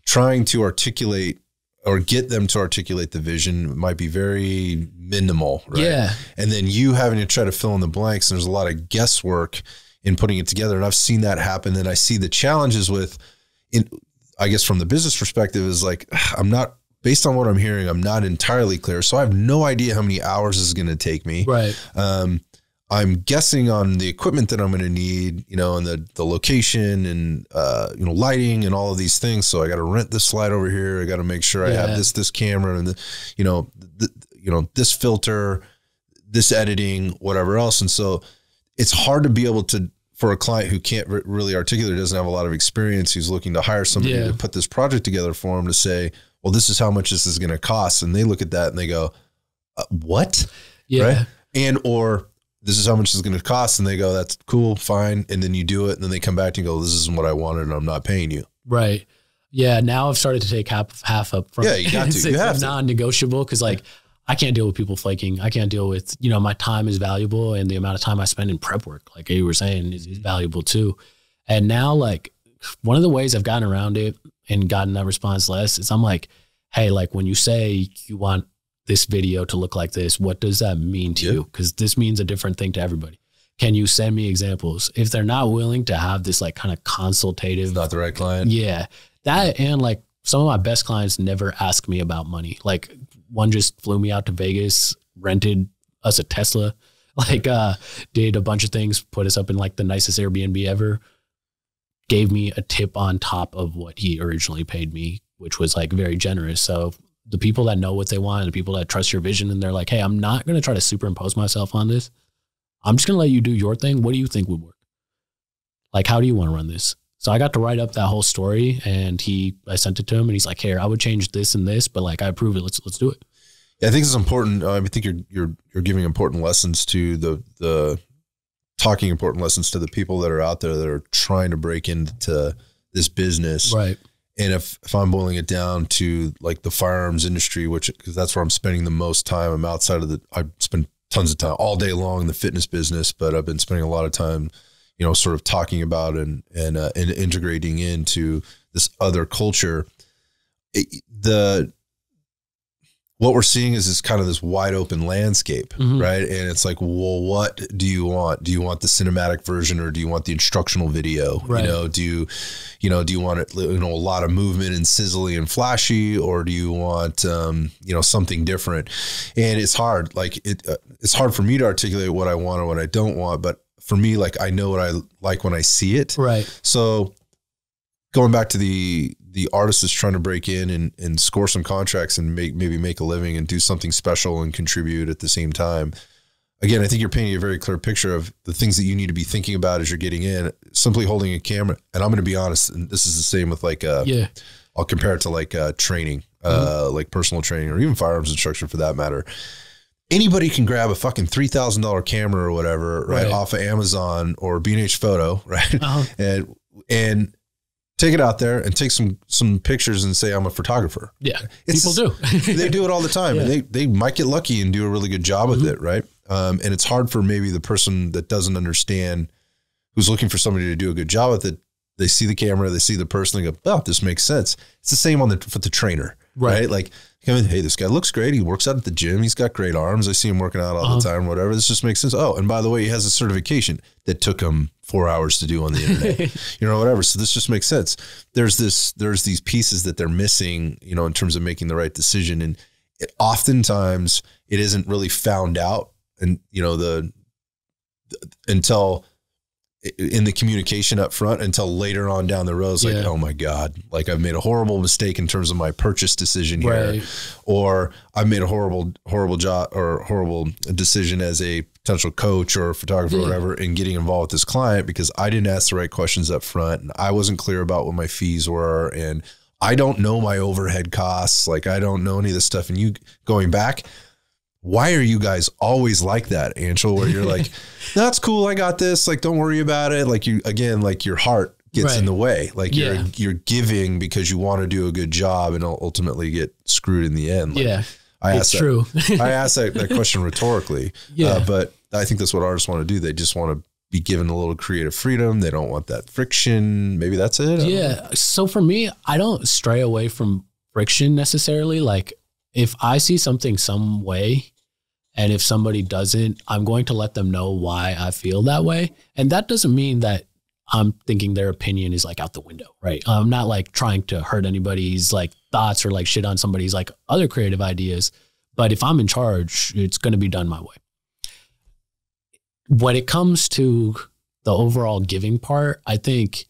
trying to articulate or get them to articulate the vision might be very minimal, right? Yeah. And then you having to try to fill in the blanks, and there's a lot of guesswork in putting it together. And I've seen that happen. And I see the challenges with, I guess from the business perspective, is like, based on what I'm hearing, I'm not entirely clear. So I have no idea how many hours this is going to take me. Right. I'm guessing on the equipment that I'm going to need, and the location and, lighting and all of these things. So I got to rent this slide over here. I got to make sure I have this camera and this filter, this editing, whatever else. And so it's hard to be able to, for a client who can't really articulate, doesn't have a lot of experience, who's looking to hire somebody to put this project together for him, to say, well, this is how much this is going to cost. And they look at that and they go, what? Yeah. Right. And, or this is how much it's going to cost. And they go, that's cool, fine. And then you do it. And then they come back to you and go, this isn't what I wanted, and I'm not paying you. Right. Yeah. Now I've started to take half up front. Yeah, you got to. You have to. Non-negotiable, because like, I can't deal with people flaking. I can't deal with, my time is valuable, and the amount of time I spend in prep work, like you were saying, is valuable too. And now, like, one of the ways I've gotten around it, and gotten that response less is I'm like, hey, like when you say you want this video to look like this, what does that mean to you? Because this means a different thing to everybody. Can you send me examples? If they're not willing to have this like kind of consultative, it's not the right client. Yeah. That, and like some of my best clients never ask me about money. Like one just flew me out to Vegas, rented us a Tesla, like did a bunch of things, put us up in like the nicest Airbnb ever, gave me a tip on top of what he originally paid me, which was like very generous. So the people that know what they want and the people that trust your vision and they're like, hey, I'm not going to try to superimpose myself on this. I'm just going to let you do your thing. What do you think would work? Like, how do you want to run this? So I got to write up that whole story and I sent it to him and he's like, here, I would change this and this, but like, I approve it. Let's do it. Yeah, I think it's important. I think you're giving important lessons to the talking important lessons to the people that are out there that are trying to break into this business. Right. And if I'm boiling it down to like the firearms industry, because that's where I'm spending the most time. I'm outside of I spend tons of time all day long in the fitness business, but I've been spending a lot of time, sort of talking about and integrating into this other culture. What we're seeing is this kind of this wide open landscape, right? And it's like, well, what do you want? Do you want the cinematic version or do you want the instructional video? Right. Do you want it, a lot of movement and sizzly and flashy, or do you want, something different? And it's hard. Like it's hard for me to articulate what I want or what I don't want. But for me, like I know what I like when I see it. Right. So going back to the artist that's trying to break in and score some contracts and maybe make a living and do something special and contribute at the same time. Again, I think you're painting a very clear picture of the things that you need to be thinking about as you're getting in. Simply holding a camera. And I'm going to be honest, and this is the same with like, I'll compare it to like training, like personal training or even firearms instruction for that matter. Anybody can grab a fucking $3,000 camera or whatever, right, off of Amazon or B&H Photo, right? And take it out there and take some pictures and say, I'm a photographer. Yeah. People do. They do it all the time. And they might get lucky and do a really good job with it. Right. And it's hard for maybe the person that doesn't understand, who's looking for somebody to do a good job with it. They see the camera, they see the person, they go, oh, this makes sense. It's the same for the trainer, right? Like, hey, this guy looks great. He works out at the gym. He's got great arms. I see him working out all the time, whatever. This just makes sense. Oh, and by the way, he has a certification that took him 4 hours to do on the internet, whatever. So this just makes sense. There's these pieces that they're missing, in terms of making the right decision. And oftentimes it isn't really found out and, until in the communication up front until later on down the road. It's like, oh my God, like I've made a horrible mistake in terms of my purchase decision here, or I've made a horrible job or horrible decision as a potential coach or photographer or whatever in getting involved with this client because I didn't ask the right questions up front and I wasn't clear about what my fees were. And I don't know my overhead costs. Like I don't know any of this stuff. And you going back, why are you guys always like that, Anshil, where you're like, that's cool. I got this. Like, don't worry about it. Like like your heart gets in the way. Like you're giving because you want to do a good job and ultimately get screwed in the end. Like, I asked that question rhetorically. But I think that's what artists want to do. They just want to be given a little creative freedom. They don't want that friction. Maybe that's it. Yeah. So for me, I don't stray away from friction necessarily. Like if I see something some way, and if somebody doesn't, I'm going to let them know why I feel that way. And that doesn't mean that I'm thinking their opinion is like out the window, right? I'm not like trying to hurt anybody's like thoughts or like shit on somebody's like other creative ideas. But if I'm in charge, it's going to be done my way. When it comes to the overall giving part, I think,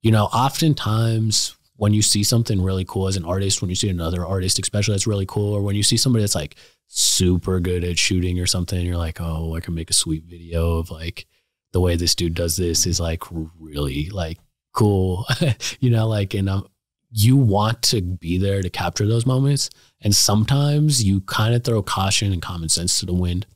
oftentimes when you see something really cool as an artist, when you see another artist, especially that's really cool, or when you see somebody that's like super good at shooting or something, you're like, oh, I can make a sweet video of like the way this dude does this is like really like cool, and you want to be there to capture those moments. And sometimes you kind of throw caution and common sense to the wind.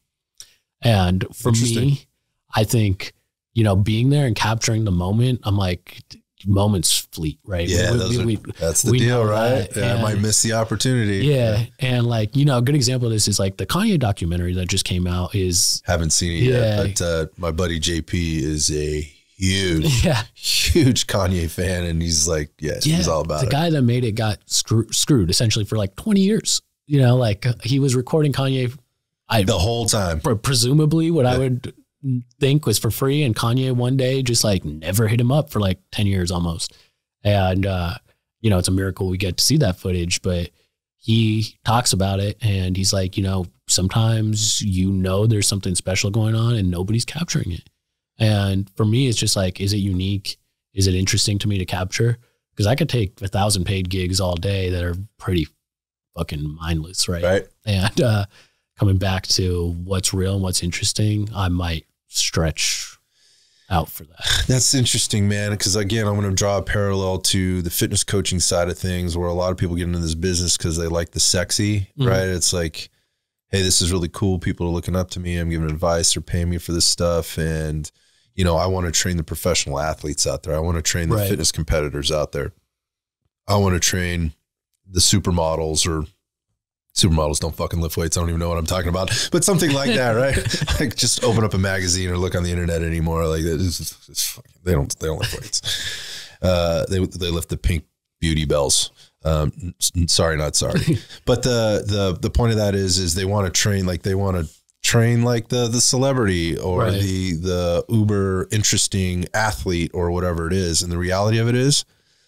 And for me, I think, being there and capturing the moment, I'm like, moments fleet, right? Yeah, that's the deal, right? Yeah, I might miss the opportunity. Yeah. And like, a good example of this is like the Kanye documentary that just came out is... Haven't seen it yet, but my buddy JP is a huge Kanye fan. And he's like, he's all about it. The guy that made it got screwed essentially for like 20 years. You know, like he was recording Kanye the whole time. Presumably what I would think was for free. And Kanye one day just like never hit him up for like 10 years almost. And, you know, it's a miracle we get to see that footage, but he talks about it and he's like, you know, sometimes, you know, there's something special going on and nobody's capturing it. And for me, it's just like, is it unique? Is it interesting to me to capture? Because I could take 1,000 paid gigs all day that are pretty fucking mindless, right? And coming back to what's real and what's interesting, I might stretch out for that. That's interesting, man. Because again, I'm going to draw a parallel to the fitness coaching side of things, where a lot of people get into this business because they like the sexy, right? It's like, hey, this is really cool. People are looking up to me. I'm giving advice. They're paying me for this stuff. And, you know, I want to train the professional athletes out there. I want to train the fitness competitors out there. I want to train the supermodels, or supermodels don't fucking lift weights. I don't even know what I'm talking about, but something like that, right? Like just open up a magazine or look on the internet anymore. Like they don't lift weights. They lift the pink beauty bells. Sorry, not sorry. But the point of that is they want to train like the celebrity or the uber interesting athlete or whatever it is. And the reality of it is,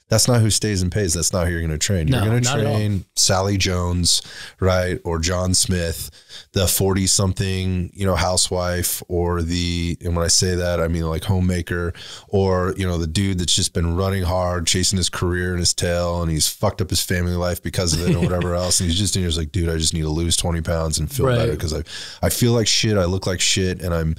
that's not who stays and pays. That's not who you're going to train. You're going to train Sally Jones, right? Or John Smith, the 40-something, you know, housewife, or and when I say that, I mean like homemaker, or, you know, the dude that's just been running hard, chasing his career and his tail, and he's fucked up his family life because of it or whatever else. And he's just in here like, dude, I just need to lose 20 pounds and feel better because I feel like shit. I look like shit, and I'm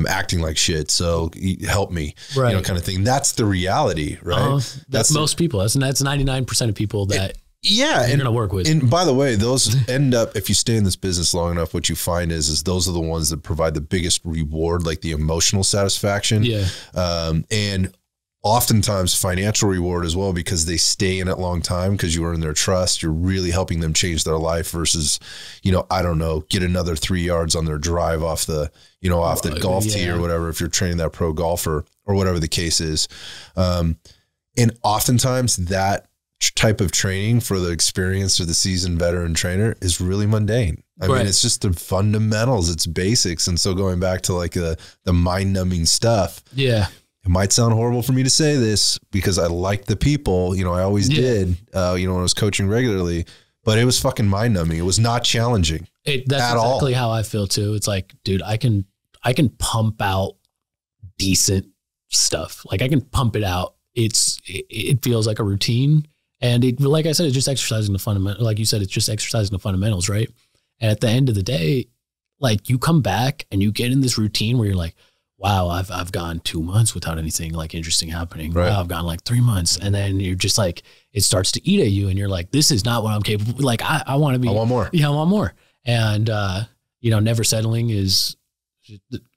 acting like shit, so help me, you know, kind of thing. That's the reality, right? That's most people. That's 99% of people that you're going to work with. And by the way, those end up, if you stay in this business long enough, what you find is those are the ones that provide the biggest reward, like the emotional satisfaction. And oftentimes financial reward as well, because they stay in it long time because you earn their trust. You're really helping them change their life versus, you know, I don't know, get another 3 yards on their drive off the golf tee or whatever, if you're training that pro golfer or whatever the case is. And oftentimes that type of training for the experienced or the seasoned veteran trainer is really mundane. I mean, it's just the fundamentals, it's basics. And so going back to like the mind numbing stuff. It might sound horrible for me to say this because I like the people, you know, I always did, you know, when I was coaching regularly, but it was fucking mind numbing. It was not challenging. That's exactly how I feel too. It's like, dude, I can pump out decent stuff. Like I can pump it out. It feels like a routine. And like I said, it's just exercising the fundamental. Like you said, it's just exercising the fundamentals, right? And at the end of the day, like you come back and you get in this routine where you're like, wow, I've gone 2 months without anything like interesting happening. Wow, I've gone like 3 months. And then you're just like, it starts to eat at you and you're like, this is not what I'm capable of. Like, I want to be, I want more. Yeah, I want more. And, you know, never settling is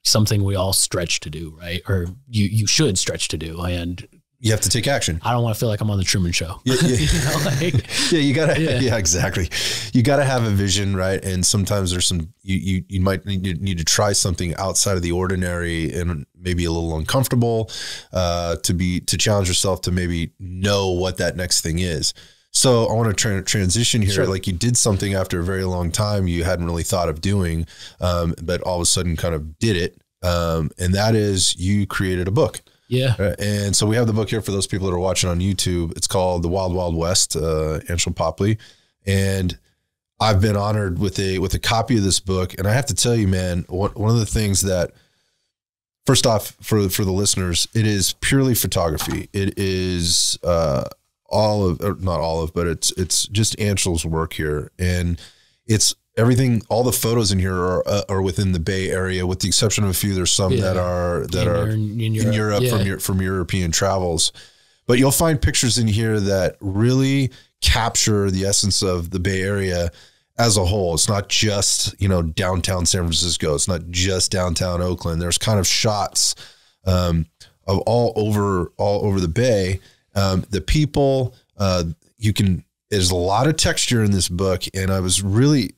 something we all stretch to do, right? Or you should stretch to do. And you have to take action. I don't want to feel like I'm on the Truman Show. You know, like, you gotta, exactly. You gotta have a vision, right? And sometimes there's some, you might need to try something outside of the ordinary and maybe a little uncomfortable, to challenge yourself to maybe know what that next thing is. So I want to transition here. Sure. Like you did something after a very long time you hadn't really thought of doing, but all of a sudden kind of did it. And that is you created a book. Yeah. And so we have the book here for those people that are watching on YouTube. It's called The Wild Wild West, Anshil Popli. And I've been honored with a copy of this book. And I have to tell you, man, one of the things that, first off, for the listeners, it is purely photography. It is not all of, but it's just Anshil's work here. And it's everything, all the photos in here are within the Bay Area, with the exception of a few. There's some that are in Europe from European travels, but you'll find pictures in here that really capture the essence of the Bay Area as a whole. It's not just, you know, downtown San Francisco. It's not just downtown Oakland. There's kind of shots of all over the Bay. The people, there's a lot of texture in this book, and I was really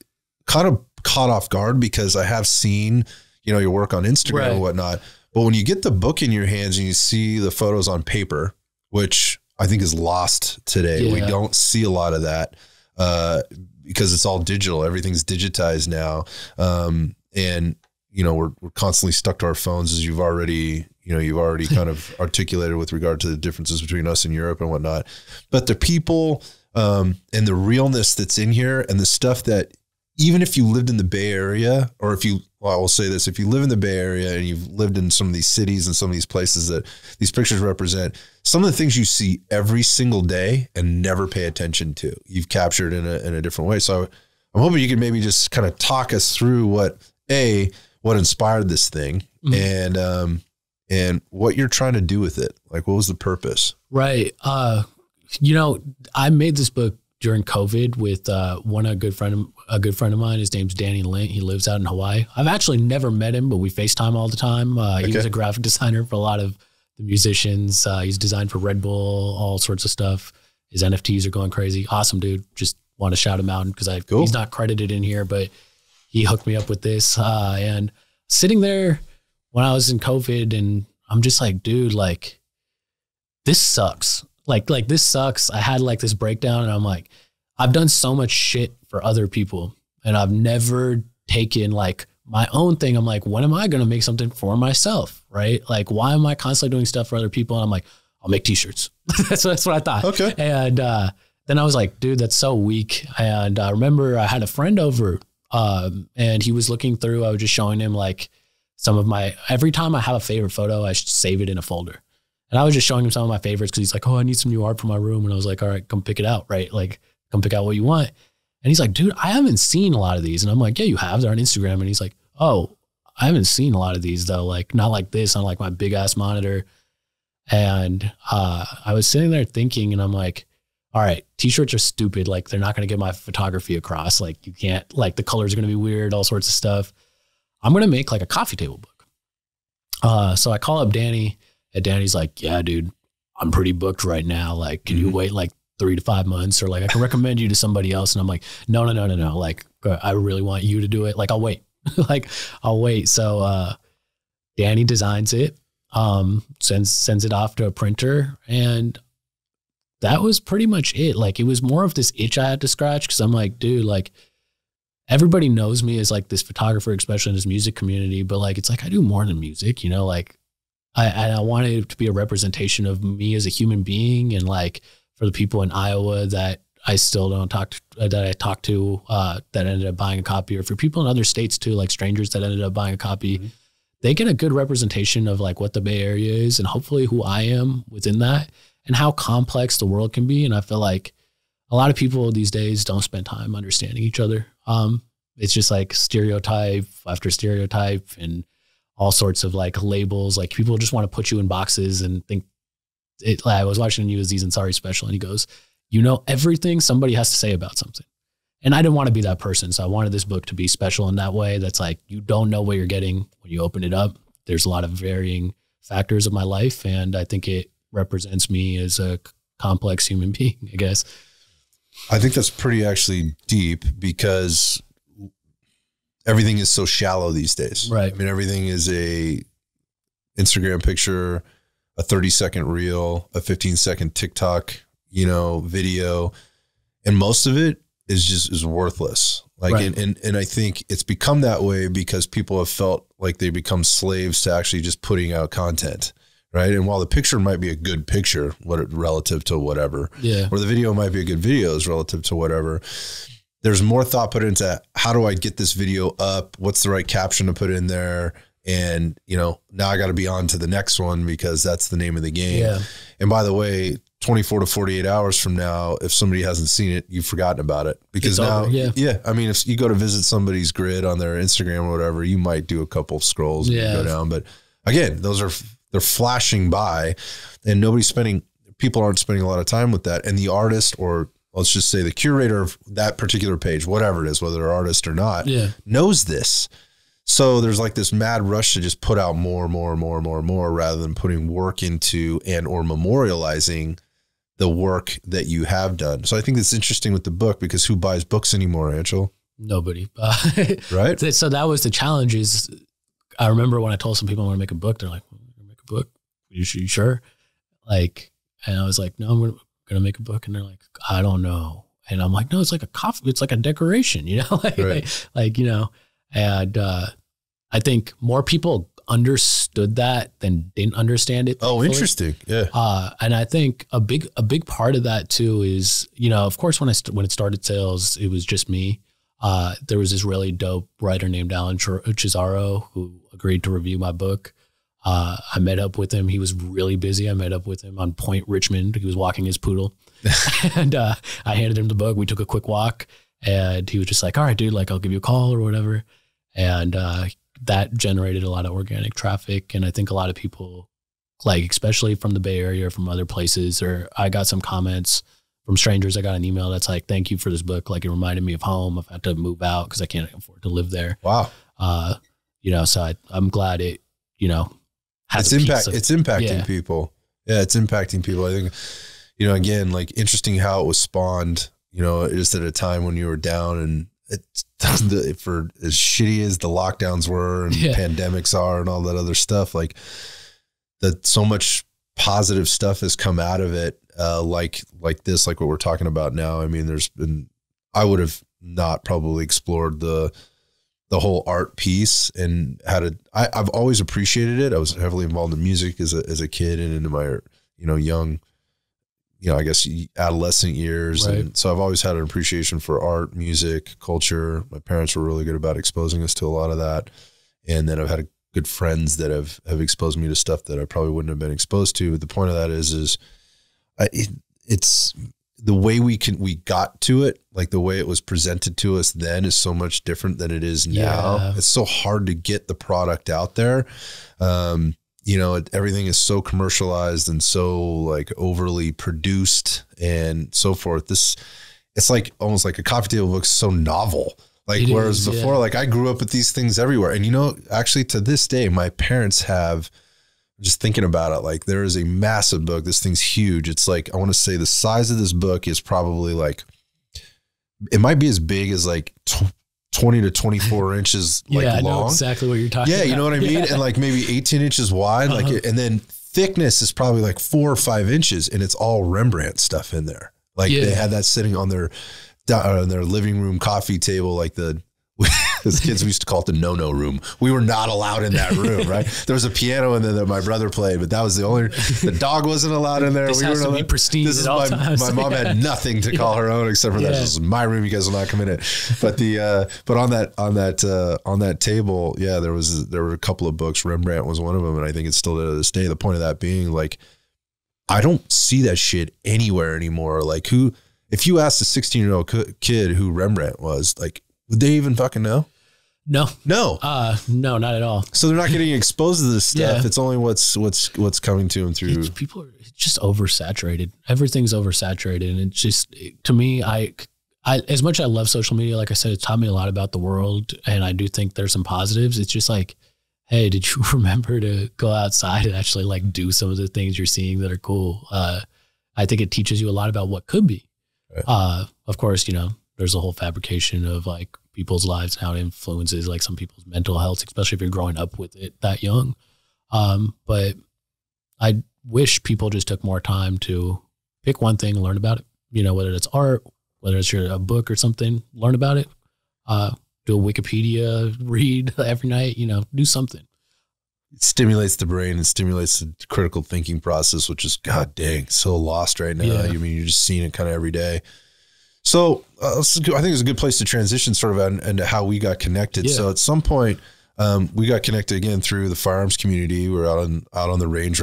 kind of caught off guard because I have seen, you know, your work on Instagram and whatnot, But when you get the book in your hands and you see the photos on paper, which I think is lost today, we don't see a lot of that because it's all digital. Everything's digitized now. And, you know, we're constantly stuck to our phones, as you've already kind of articulated with regard to the differences between us and Europe and whatnot. But the people and the realness that's in here, and the stuff that, even if you lived in the Bay Area, or if you, well, I will say this, if you live in the Bay Area and you've lived in some of these cities and some of these places that these pictures represent, some of the things you see every single day and never pay attention to, you've captured in a different way. So I'm hoping you can maybe just kind of talk us through what inspired this thing, and what you're trying to do with it. Like, what was the purpose? Right. You know, I made this book during COVID with a good friend of mine. His name's Danny Lint. He lives out in Hawaii. I've actually never met him, but we FaceTime all the time. He was a graphic designer for a lot of the musicians. He's designed for Red Bull, all sorts of stuff. His NFTs are going crazy. Awesome dude. Just want to shout him out because he's not credited in here, but he hooked me up with this. And sitting there when I was in COVID, and I'm just like, dude, like, this sucks. Like this sucks. I had like this breakdown, and I'm like, I've done so much shit for other people, and I've never taken like my own thing. I'm like, when am I going to make something for myself? Right? Like, why am I constantly doing stuff for other people? And I'm like, I'll make t-shirts. that's what I thought. Okay. And then I was like, dude, that's so weak. And I remember I had a friend over, and he was looking through, I was just showing him like some of every time I have a favorite photo, I should save it in a folder. And I was just showing him some of my favorites because he's like, oh, I need some new art for my room. And I was like, all right, come pick it out, right? Like, come pick out what you want. And he's like, dude, I haven't seen a lot of these. And I'm like, yeah, you have. They're on Instagram. And he's like, oh, I haven't seen a lot of these though. Like, not like this on like my big ass monitor. And I was sitting there thinking, and I'm like, all right, t-shirts are stupid. Like, they're not going to get my photography across. Like, you can't, like, the colors are going to be weird, all sorts of stuff. I'm going to make like a coffee table book. So I call up Danny. And Danny's like, yeah, dude, I'm pretty booked right now. Like, can you wait like 3 to 5 months? Or like, I can recommend you to somebody else. And I'm like, no. Like, I really want you to do it. Like, I'll wait. Like, I'll wait. So Danny designs it, sends it off to a printer. And that was pretty much it. Like, it was more of this itch I had to scratch. Cause I'm like, dude, like, everybody knows me as like this photographer, especially in this music community. But like, it's like, I do more than music, you know, like, I wanted it to be a representation of me as a human being, and like for the people in Iowa that I still don't talk to, that I talked to, that ended up buying a copy, or for people in other states too, like strangers that ended up buying a copy, they get a good representation of like what the Bay Area is, and hopefully who I am within that, and how complex the world can be. And I feel like a lot of people these days don't spend time understanding each other. It's just like stereotype after stereotype, and all sorts of like labels. Like, people just want to put you in boxes and think it. Like, I was watching a Aziz Ansari special, and he goes, you know, everything somebody has to say about something. And I didn't want to be that person. So I wanted this book to be special in that way. That's like, you don't know what you're getting when you open it up. There's a lot of varying factors of my life. And I think it represents me as a complex human being, I guess. I think that's pretty actually deep, because everything is so shallow these days. Right. I mean, everything is a Instagram picture, a 30-second reel, a 15-second TikTok, you know, video. And most of it is worthless. Like, right. and I think it's become that way because people have felt like they become slaves to actually just putting out content. Right. And while the picture might be a good picture, relative to whatever, or the video might be a good video is relative to whatever, there's more thought put into how do I get this video up? What's the right caption to put in there? And, you know, now I got to be on to the next one because that's the name of the game. Yeah. And by the way, 24 to 48 hours from now, if somebody hasn't seen it, you've forgotten about it, because it's now, over, I mean, if you go to visit somebody's grid on their Instagram or whatever, you might do a couple of scrolls and go down. But again, they're flashing by, and people aren't spending a lot of time with that. And the artist, or let's just say the curator of that particular page, whatever it is, whether they're artist or not, knows this. So there's like this mad rush to just put out more, rather than putting work into or memorializing the work that you have done. So I think it's interesting with the book, because who buys books anymore, Anshil? Nobody. Right. So that was the challenge. Is I remember when I told some people I want to make a book, they're like, a book? You sure? Like, and I was like, no, I'm going to make a book. And they're like, I don't know. And I'm like, no, it's like a coffee. It's like a decoration, you know, like, you know, and I think more people understood that than didn't understand it. Oh, interesting. Yeah. And I think a big part of that too is, you know, of course, when it started sales, it was just me. There was this really dope writer named Alan Cesaro who agreed to review my book. I met up with him. He was really busy. I met up with him on Point Richmond. He was walking his poodle and, I handed him the book. We took a quick walk and he was just like, all right, dude, like I'll give you a call or whatever. And, that generated a lot of organic traffic. And I think a lot of people, like, especially from the Bay Area or from other places, or I got some comments from strangers. I got an email that's like, thank you for this book. Like, it reminded me of home. I've had to move out because I can't afford to live there. Wow. You know, so I'm glad it, you know, has it's impacting people. Yeah. It's impacting people. I think, you know, again, like, interesting how it was spawned, you know, just at a time when you were down, and it's for as shitty as the lockdowns were and pandemics are and all that other stuff, like that, so much positive stuff has come out of it. Like this, like what we're talking about now. I mean, I would have not probably explored the whole art piece and I've always appreciated it. I was heavily involved in music as a kid and into my, you know, young, you know, I guess adolescent years. Right. And so I've always had an appreciation for art, music, culture. My parents were really good about exposing us to a lot of that. And then I've had good friends that have exposed me to stuff that I probably wouldn't have been exposed to. But the point of that is it's the way we got to it, like the way it was presented to us then is so much different than it is now. Yeah. It's so hard to get the product out there. You know, everything is so commercialized and so like overly produced and so forth. It's like almost like a coffee table book, so novel. Like, whereas before, like I grew up with these things everywhere. And, you know, actually to this day, my parents have, just thinking about it, like there is a massive book. This thing's huge. It's like, I want to say the size of this book is probably like, it might be as big as like 20 to 24 inches like long. I know exactly what you're talking about. Yeah, you know what I mean? And like maybe 18 inches wide. Like, and then thickness is probably like 4 or 5 inches, and it's all Rembrandt stuff in there. Like they had that sitting on their living room coffee table, like as kids, we used to call it the no-no room. We were not allowed in that room, right? There was a piano in there that my brother played, but that was the dog wasn't allowed in there. This has to be pristine at all times. My mom had nothing to call her own except for that. This is my room. You guys will not come in it. But but on that table, yeah, there were a couple of books. Rembrandt was one of them. And I think it's still there to this day. The point of that being, like, I don't see that shit anywhere anymore. Like, if you asked a 16-year-old kid who Rembrandt was, like, would they even fucking know? No, no, not at all. So they're not getting exposed to this stuff. It's only what's coming to them through. It's just oversaturated. Everything's oversaturated. And it's just, to me, I as much as I love social media, like I said, it's taught me a lot about the world. And I do think there's some positives. It's just like, hey, did you remember to go outside and actually like do some of the things you're seeing that are cool? I think it teaches you a lot about what could be. Right. Of course, you know, there's a whole fabrication of like people's lives and how it influences like some people's mental health, especially if you're growing up with it that young. But I wish people just took more time to pick one thing and learn about it. You know, whether it's art, whether it's a book or something, learn about it. Do a Wikipedia read every night, you know, do something. It stimulates the brain and stimulates the critical thinking process, which is, god dang, so lost right now. Yeah. I mean, you're just seeing it kind of every day. So I think it's a good place to transition sort of into how we got connected. Yeah. So at some point, we got connected again through the firearms community. We were out on the range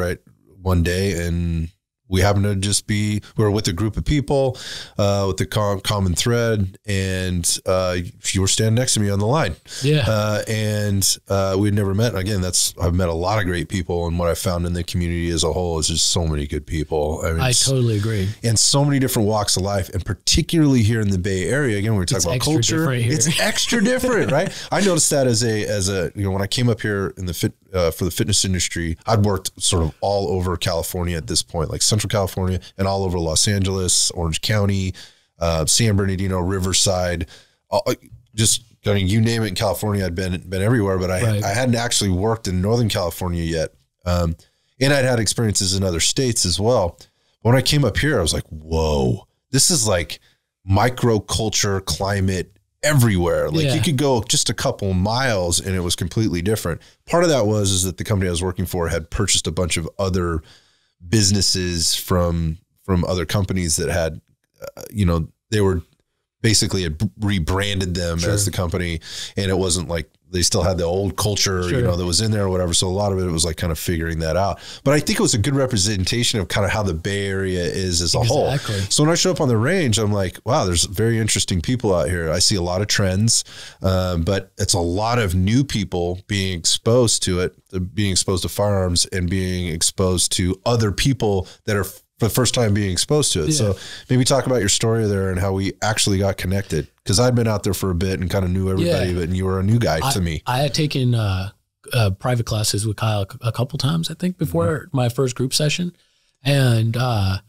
one day, and we happened to just we were with a group of people with the common thread, and you were standing next to me on the line. Yeah. And we'd never met. Again, I've met a lot of great people, and what I found in the community as a whole is just so many good people. I mean, I totally agree. And so many different walks of life, and particularly here in the Bay Area. Again, when we talk about culture, it's extra different, right? I noticed that as a you know, when I came up here in for the fitness industry, I'd worked sort of all over California at this point, like Central California and all over Los Angeles, Orange County, San Bernardino, Riverside, just, I mean, you name it in California. I'd been everywhere, but I hadn't actually worked in Northern California yet. and I'd had experiences in other states as well. When I came up here, I was like, whoa, this is like microculture climate everywhere. Like you could go just a couple miles and it was completely different. Part of that is that the company I was working for had purchased a bunch of other businesses from other companies that had, they were basically had rebranded them as the company, and it wasn't like they still had the old culture, that was in there or whatever. So a lot of it was like kind of figuring that out. But I think it was a good representation of kind of how the Bay Area is as a whole. So when I show up on the range, I'm like, wow, there's very interesting people out here. I see a lot of trends, but it's a lot of new people being exposed to it, being exposed to firearms and being exposed to other people that are for the first time being exposed to it. So maybe talk about your story there and how we actually got connected. Because I'd been out there for a bit and kind of knew everybody, but you were a new guy to me. I had taken private classes with Kyle a couple times, I think, before my first group session. And I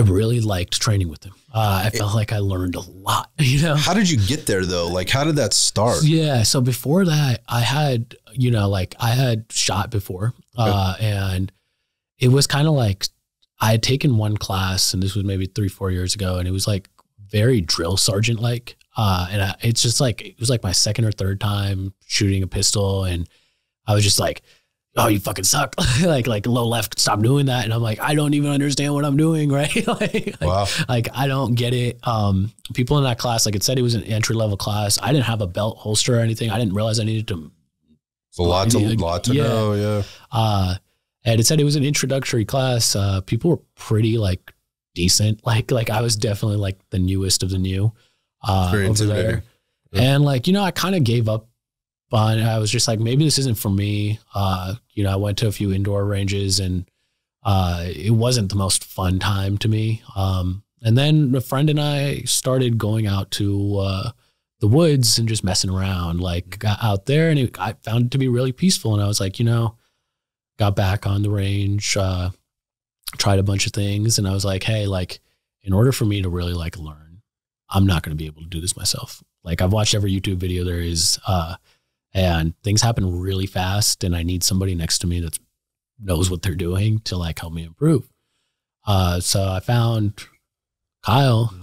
really liked training with him. I felt like I learned a lot, How did you get there though? Like, how did that start? Yeah. So before that, I had, I had shot before and it was kind of like I had taken one class, and this was maybe 3-4 years ago, and it was like very drill sergeant like. And it's just like, it was like my second or third time shooting a pistol, and I was just like, oh, you fucking suck. like low left, stop doing that. And I'm like, I don't even understand what I'm doing, right? Wow. Like I don't get it. People in that class, like it said it was an entry level class. I didn't have a belt holster or anything. I didn't realize I needed to. It's a lot to know. Yeah. And it said it was an introductory class. People were pretty like decent. Like I was definitely like the newest of the new over there. Yeah. And like, I kind of gave up on, I was just like, maybe this isn't for me. I went to a few indoor ranges and it wasn't the most fun time to me. And then a friend and I started going out to the woods and just messing around like out there. And I found it to be really peaceful. And I was like, got back on the range, tried a bunch of things. And I was like, hey, like in order for me to really like learn, I'm not going to be able to do this myself. Like I've watched every YouTube video there is, and things happen really fast. And I need somebody next to me that knows what they're doing to like help me improve. So I found Kyle,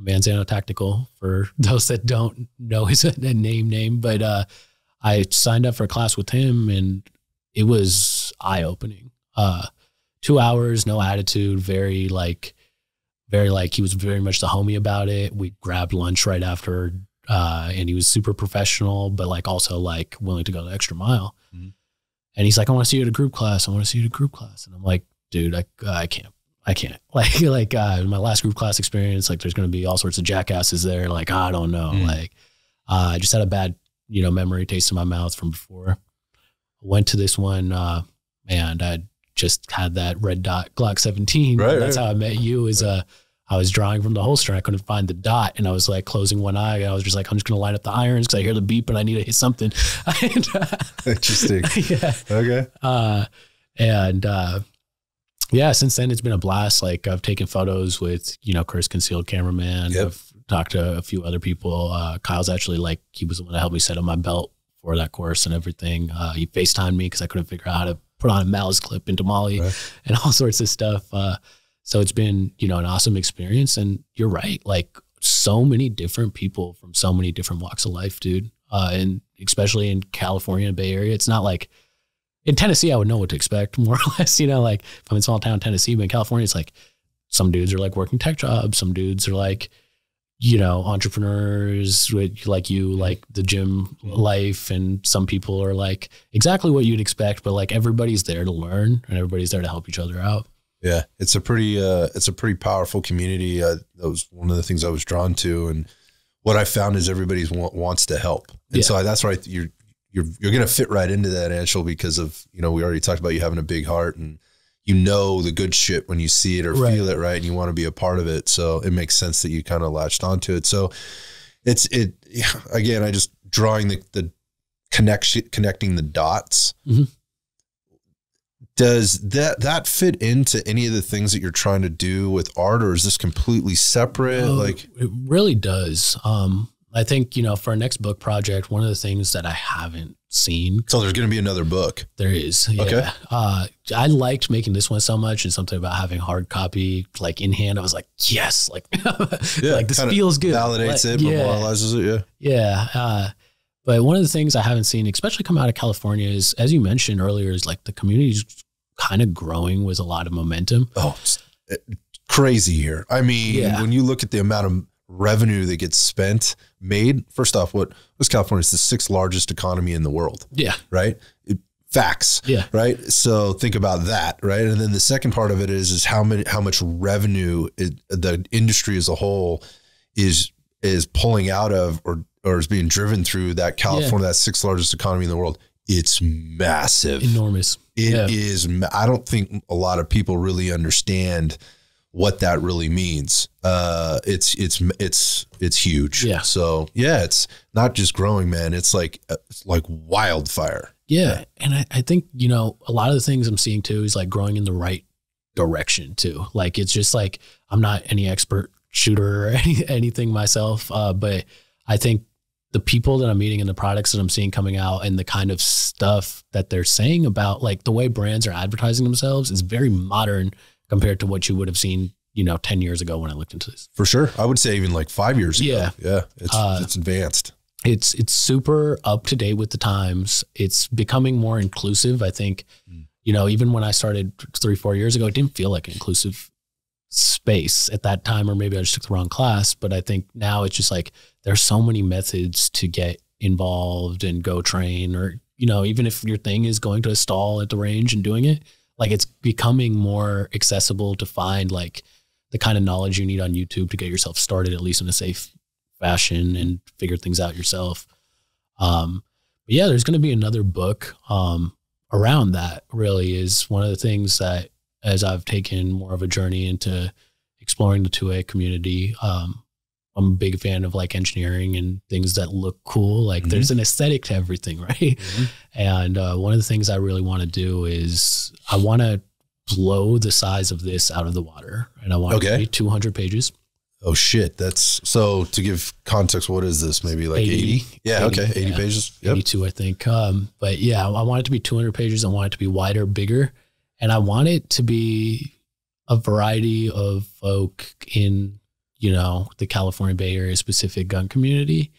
Manzano Tactical, for those that don't know his name, but I signed up for a class with him and it was eye-opening. 2 hours, no attitude, very like he was very much the homie about it. We grabbed lunch right after, and he was super professional, but like also like willing to go the extra mile. Mm-hmm. And he's like, I want to see you at a group class. And I'm like, dude, I can't. Like my last group class experience, like there's going to be all sorts of jackasses there. Like, I don't know. Like, I just had a bad, memory taste in my mouth from before. Went to this one, and I just had that red dot Glock 17. Right, that's how I met you. I was drawing from the holster. And I couldn't find the dot, and I was like closing one eye. And I was just like, I'm just going to line up the irons because I hear the beep and I need to hit something. Interesting. Yeah. Okay. Yeah, since then it's been a blast. Like I've taken photos with, Chris Concealed Cameraman. Yep. I've talked to a few other people. Kyle's actually like, he was the one that helped me set up my belt for that course and everything. He FaceTimed me because I couldn't figure out how to put on a Malice clip into Molly and all sorts of stuff. So it's been, an awesome experience. And you're right. Like so many different people from so many different walks of life, dude. And especially in California and Bay Area, it's not like in Tennessee, I would know what to expect more or less, like if I'm in small town Tennessee, but in California, it's like some dudes are like working tech jobs. Some dudes are like, entrepreneurs like you, like the gym life. And some people are like exactly what you'd expect, but like everybody's there to learn and everybody's there to help each other out. Yeah. It's a pretty powerful community. That was one of the things I was drawn to. And what I found is everybody wants to help. And so that's right. You're going to fit right into that, Anshil, because of, we already talked about you having a big heart and the good shit when you see it or feel it, right? And you want to be a part of it. So it makes sense that you kind of latched onto it. So again, I just drawing the connecting the dots. Mm-hmm. Does that fit into any of the things that you're trying to do with art, or is this completely separate? Like it really does. I think, you know, for our next book project, one of the things that I haven't seen. So there's going to be another book. There is. Yeah. Okay. I liked making this one so much, and something about having hard copy like in hand. I was like, yes, like, like this feels good. Validates it, memorializes it. Yeah. Yeah. But one of the things I haven't seen, especially come out of California, is, as you mentioned earlier, is like the community's kind of growing with a lot of momentum. Oh, crazy here. I mean, when you look at the amount of revenue that gets made, first off, what was California? It's the 6th largest economy in the world. Yeah. Right. Facts. Yeah. Right. So think about that. Right. And then the second part of it is how much revenue the industry as a whole is pulling out of, or is being driven through that California, that 6th largest economy in the world. It's massive. Enormous. It is. I don't think a lot of people really understand what that really means. It's huge. Yeah. So yeah, it's not just growing, man. It's like wildfire. Yeah. And I think, you know, a lot of the things I'm seeing too is like growing in the right direction too. Like, it's just like, I'm not any expert shooter or anything myself. But I think the people that I'm meeting and the products that I'm seeing coming out and the kind of stuff that they're saying about like the way brands are advertising themselves is very modern compared to what you would have seen, you know, 10 years ago when I looked into this. For sure. I would say even like 5 years ago. Yeah. It's advanced. It's super up to date with the times. It's becoming more inclusive. I think, you know, even when I started 3-4 years ago, it didn't feel like an inclusive space at that time, or maybe I just took the wrong class. But I think now it's just like, there's so many methods to get involved and go train, or, you know, even if your thing is going to a stall at the range and doing it, like, it's becoming more accessible to find like the kind of knowledge you need on YouTube to get yourself started, at least in a safe fashion, and figure things out yourself. But yeah, there's going to be another book around that. Really is one of the things that, as I've taken more of a journey into exploring the 2A community, I'm a big fan of like engineering and things that look cool. Like there's an aesthetic to everything, right? And one of the things I really want to do is I want to blow the size of this out of the water, and I want it to be 200 pages. Oh shit. That's, so to give context, what is this? Maybe like 80? Yeah. 80, okay. 80 pages. Yep. 82, I think. But yeah, I want it to be 200 pages. I want it to be wider, bigger. And I want it to be a variety of folk in, you know, the California Bay Area specific gun community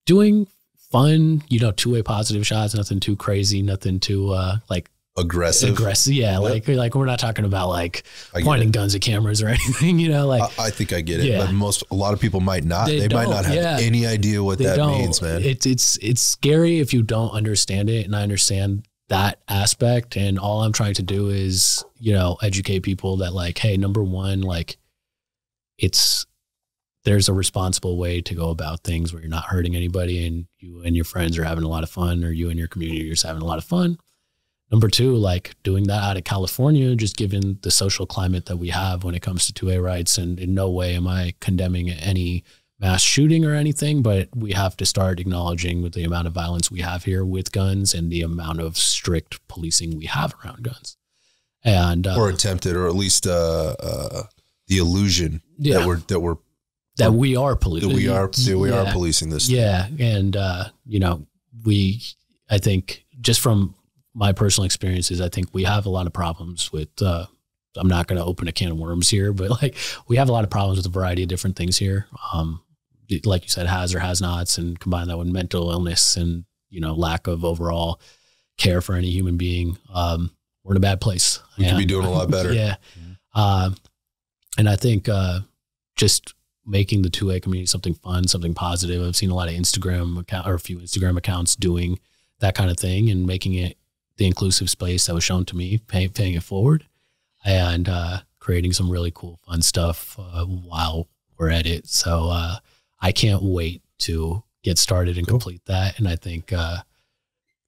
doing fun, you know, 2A positive shots, nothing too crazy, nothing too like aggressive. Yeah. Yep. Like we're not talking about like pointing guns at cameras or anything, you know, like I think I get it, but a lot of people might not, they might not have any idea what that means, man. It's scary if you don't understand it. And I understand that aspect. And all I'm trying to do is, you know, educate people that like, hey, number one, like there's a responsible way to go about things where you're not hurting anybody, and you and your friends are having a lot of fun, or you and your community are just having a lot of fun. Number two, like doing that out of California, just given the social climate that we have when it comes to 2A rights. And in no way am I condemning any mass shooting or anything, but we have to start acknowledging with the amount of violence we have here with guns and the amount of strict policing we have around guns. And or attempted, or at least the illusion that we are policing. We are policing this. Yeah. And you know, I think just from my personal experiences, I think we have a lot of problems with, I'm not going to open a can of worms here, but like we have a lot of problems with a variety of different things here. Like you said, has or has nots, and combine that with mental illness and, you know, lack of overall care for any human being. We're in a bad place. We could be doing a lot better. Yeah. And I think just making the 2A community something fun, something positive. I've seen a lot of a few Instagram accounts doing that kind of thing and making it the inclusive space that was shown to me, paying it forward, and creating some really cool, fun stuff while we're at it. So I can't wait to get started and complete that. And I think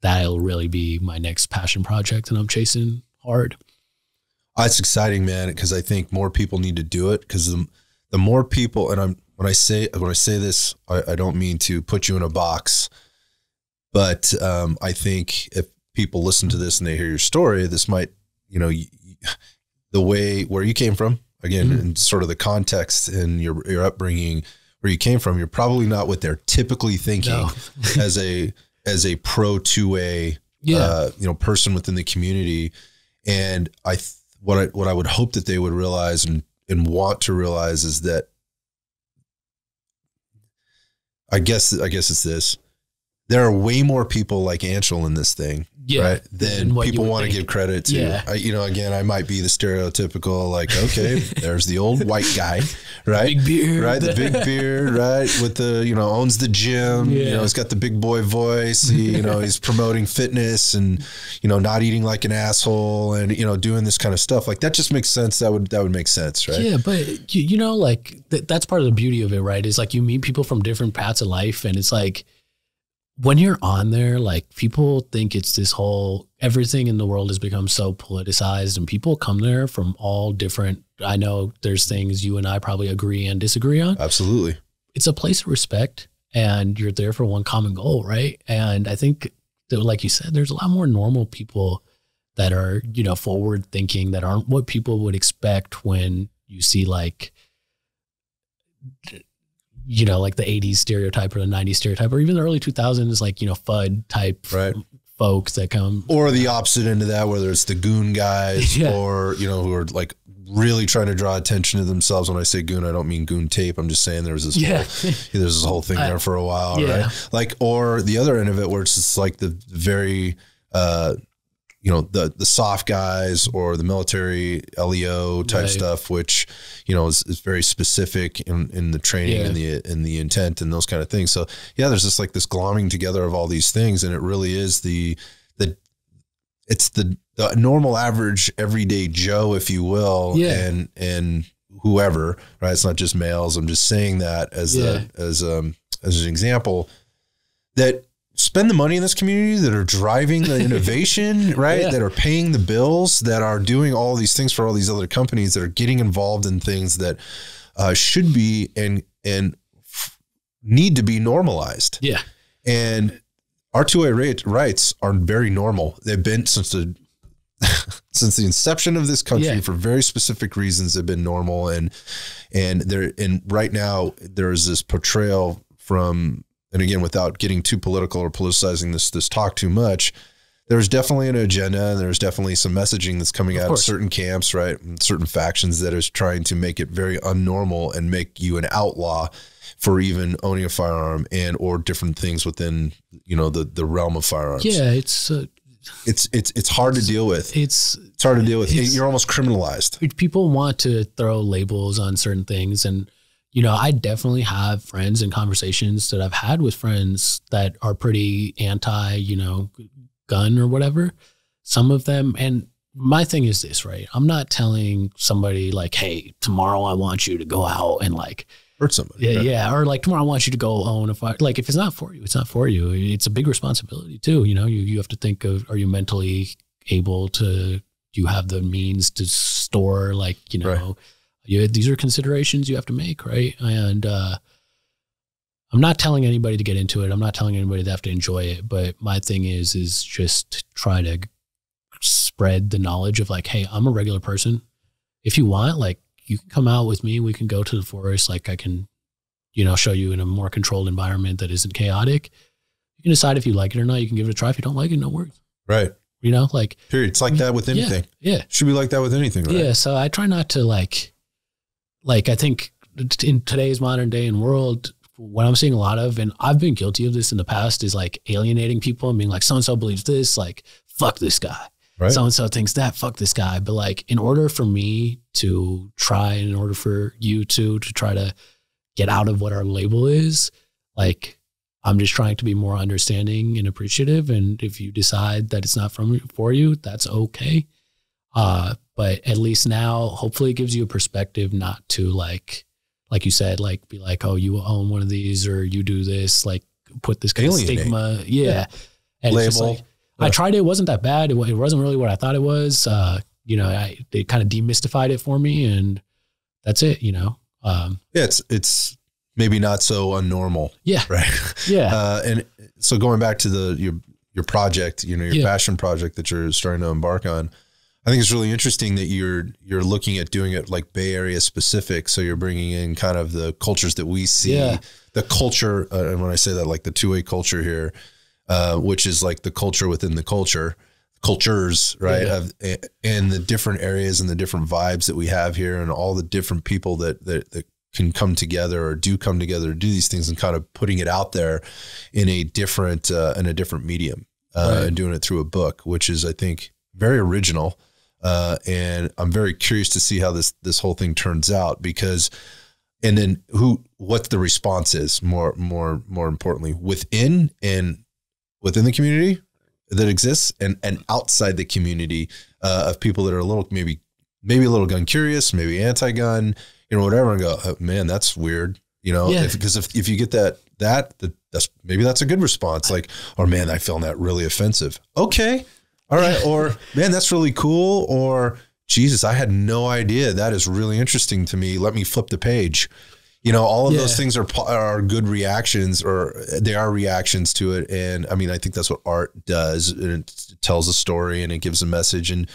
that'll really be my next passion project, and I'm chasing hard. It's exciting, man, because I think more people need to do it, because the more people, and when I say this, I don't mean to put you in a box, but I think if people listen to this and they hear your story, this might, you know, the way where you came from, again, and sort of the context and your upbringing where you came from, you're probably not what they're typically thinking as a pro 2A, person within the community. And what I would hope that they would realize and want to realize is that, I guess it's this. There are way more people like Anshil in this thing, right? Than people want to give credit to. Yeah. Again, I might be the stereotypical, like, okay, there's the old white guy, right? Big beard. Right? The big beard, right? With the, owns the gym, he's got the big boy voice, he's promoting fitness and, not eating like an asshole and, doing this kind of stuff. Like, that just makes sense. That would make sense, right? Yeah, but that's part of the beauty of it, right? Is like you meet people from different paths of life, and it's like, when you're on there, like, people think it's this whole, everything in the world has become so politicized, and people come there from all different, I know there's things you and I probably agree and disagree on. Absolutely. It's a place of respect, and you're there for one common goal, right? And I think that, like you said, there's a lot more normal people that are, forward thinking, that aren't what people would expect when you see like the 80s stereotype or the 90s stereotype, or even the early 2000s, like, FUD type folks that come. Or the opposite end of that, whether it's the goon guys or, who are like really trying to draw attention to themselves. When I say goon, I don't mean goon tape. I'm just saying there's this whole thing there for a while, right? Like, or the other end of it where it's just like the very, the soft guys or the military LEO type stuff, which, is very specific in the training and the intent and those kind of things. So there's just like this glomming together of all these things. And it really is it's the normal, average, everyday Joe, if you will, and whoever, right? It's not just males. I'm just saying that as an example that spend the money in this community, that are driving the innovation, right? That are paying the bills, that are doing all these things for all these other companies, that are getting involved in things that should be and need to be normalized. Yeah. And our 2A rights are very normal. They've been since the inception of this country for very specific reasons. They've been normal. And right now there is this portrayal from, and again, without getting too political or politicizing this talk too much, there's definitely an agenda, and there's definitely some messaging that's coming out of certain camps, right? And certain factions that is trying to make it very unnormal and make you an outlaw for even owning a firearm and or different things within, the realm of firearms. Yeah, it's hard to deal with. It's hard to deal with. You're almost criminalized. People want to throw labels on certain things, and I definitely have friends and conversations that I've had with friends that are pretty anti, gun or whatever. Some of them, and my thing is this, right? I'm not telling somebody like, hey, tomorrow I want you to go out and like hurt somebody. Yeah, right? Yeah. Or like tomorrow I want you to go own a fire. Like if it's not for you, it's not for you. It's a big responsibility too. You have to think of, are you mentally able to, do you have the means to store like, these are considerations you have to make, right? And I'm not telling anybody to get into it. I'm not telling anybody they have to enjoy it. But my thing is just try to spread the knowledge of like, hey, I'm a regular person. If you want, like, you can come out with me. We can go to the forest. Like I can, show you in a more controlled environment that isn't chaotic. You can decide if you like it or not. You can give it a try. If you don't like it, no worries. Right. Like. Period. It's like that with anything. Yeah. Should be like that with anything, right? Yeah. So I try not to like I think in today's modern day and world, what I'm seeing a lot of, and I've been guilty of this in the past, is like alienating people and being like, so-and-so believes this, like, fuck this guy. Right. So-and-so thinks that, fuck this guy. But like, in order for me to try, in order for you to try to get out of what our label is, like, I'm just trying to be more understanding and appreciative. And if you decide that it's not for you, that's okay. But at least now, hopefully it gives you a perspective not to like you said, like be like, oh, you own one of these or you do this, like put this kind of stigma. Yeah. And label. It's just like, I tried it. It wasn't that bad. It wasn't really what I thought it was. It kind of demystified it for me, and that's it, it's maybe not so unnormal. Yeah. Right. Yeah. And so going back to your project, your passion project that you're starting to embark on, I think it's really interesting that you're looking at doing it like Bay Area specific. So you're bringing in kind of the cultures that we see, the culture. And when I say that, like the two-way culture here, which is like the culture within the cultures, right? And the different areas and the different vibes that we have here, and all the different people that can come together or do come together to do these things, and kind of putting it out there in a different medium, and doing it through a book, which is, I think, very original. And I'm very curious to see how this whole thing turns out, because, and then what the response is more importantly within the community that exists, and outside the community, of people that are a little, maybe a little gun curious, maybe anti-gun, whatever, and go, oh, man, that's weird. Because if you get that's a good response. Like, or man, I found that really offensive. Okay. All right. Or man, that's really cool. Or Jesus, I had no idea. That is really interesting to me. Let me flip the page. All of those things are good reactions, or they are reactions to it. And I mean, I think that's what art does. It tells a story and it gives a message. And,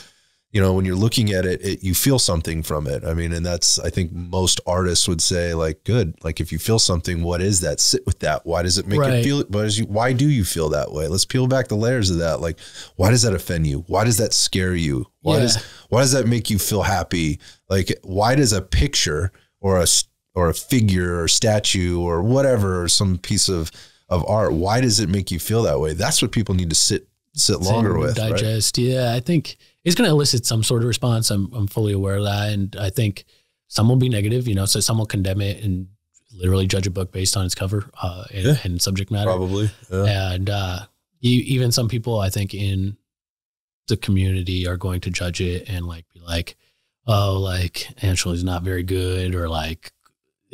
when you're looking at it, you feel something from it. I mean, and that's, I think most artists would say, like, good. Like, if you feel something, what is that? Sit with that. Why does it make you feel it? Why do you feel that way? Let's peel back the layers of that. Like, why does that offend you? Why does that scare you? Why does that make you feel happy? Like, why does a picture or a figure or statue or whatever, or some piece of art, why does it make you feel that way? That's what people need to sit longer with. Digest. Right? Yeah. I think it's going to elicit some sort of response. I'm fully aware of that. And I think some will be negative, so some will condemn it and literally judge a book based on its cover, and subject matter. Probably. Yeah. And, even some people, I think, in the community are going to judge it and like, be like, oh, like Anshil is not very good, or like,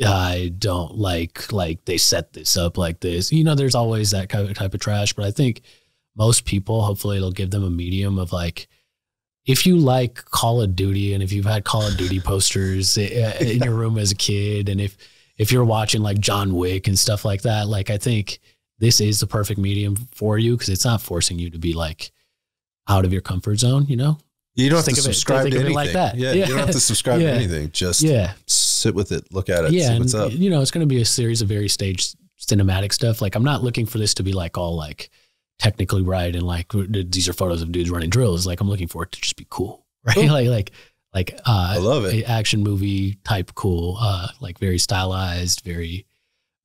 I don't like they set this up like this. There's always that type of trash, but I think most people, hopefully it'll give them a medium of like, if you like Call of Duty, and if you've had Call of Duty posters in your room as a kid, and if you're watching like John Wick and stuff like that, like, I think this is the perfect medium for you, because it's not forcing you to be like out of your comfort zone, You don't have to subscribe to anything like that. Yeah, you don't have to subscribe to anything. Just sit with it, look at it, see what's up. It's going to be a series of very staged cinematic stuff. Like, I'm not looking for this to be like all like technically right, and like these are photos of dudes running drills. Like, I'm looking for it to just be cool, right? Cool. like I love it. Action movie type cool, like very stylized, very,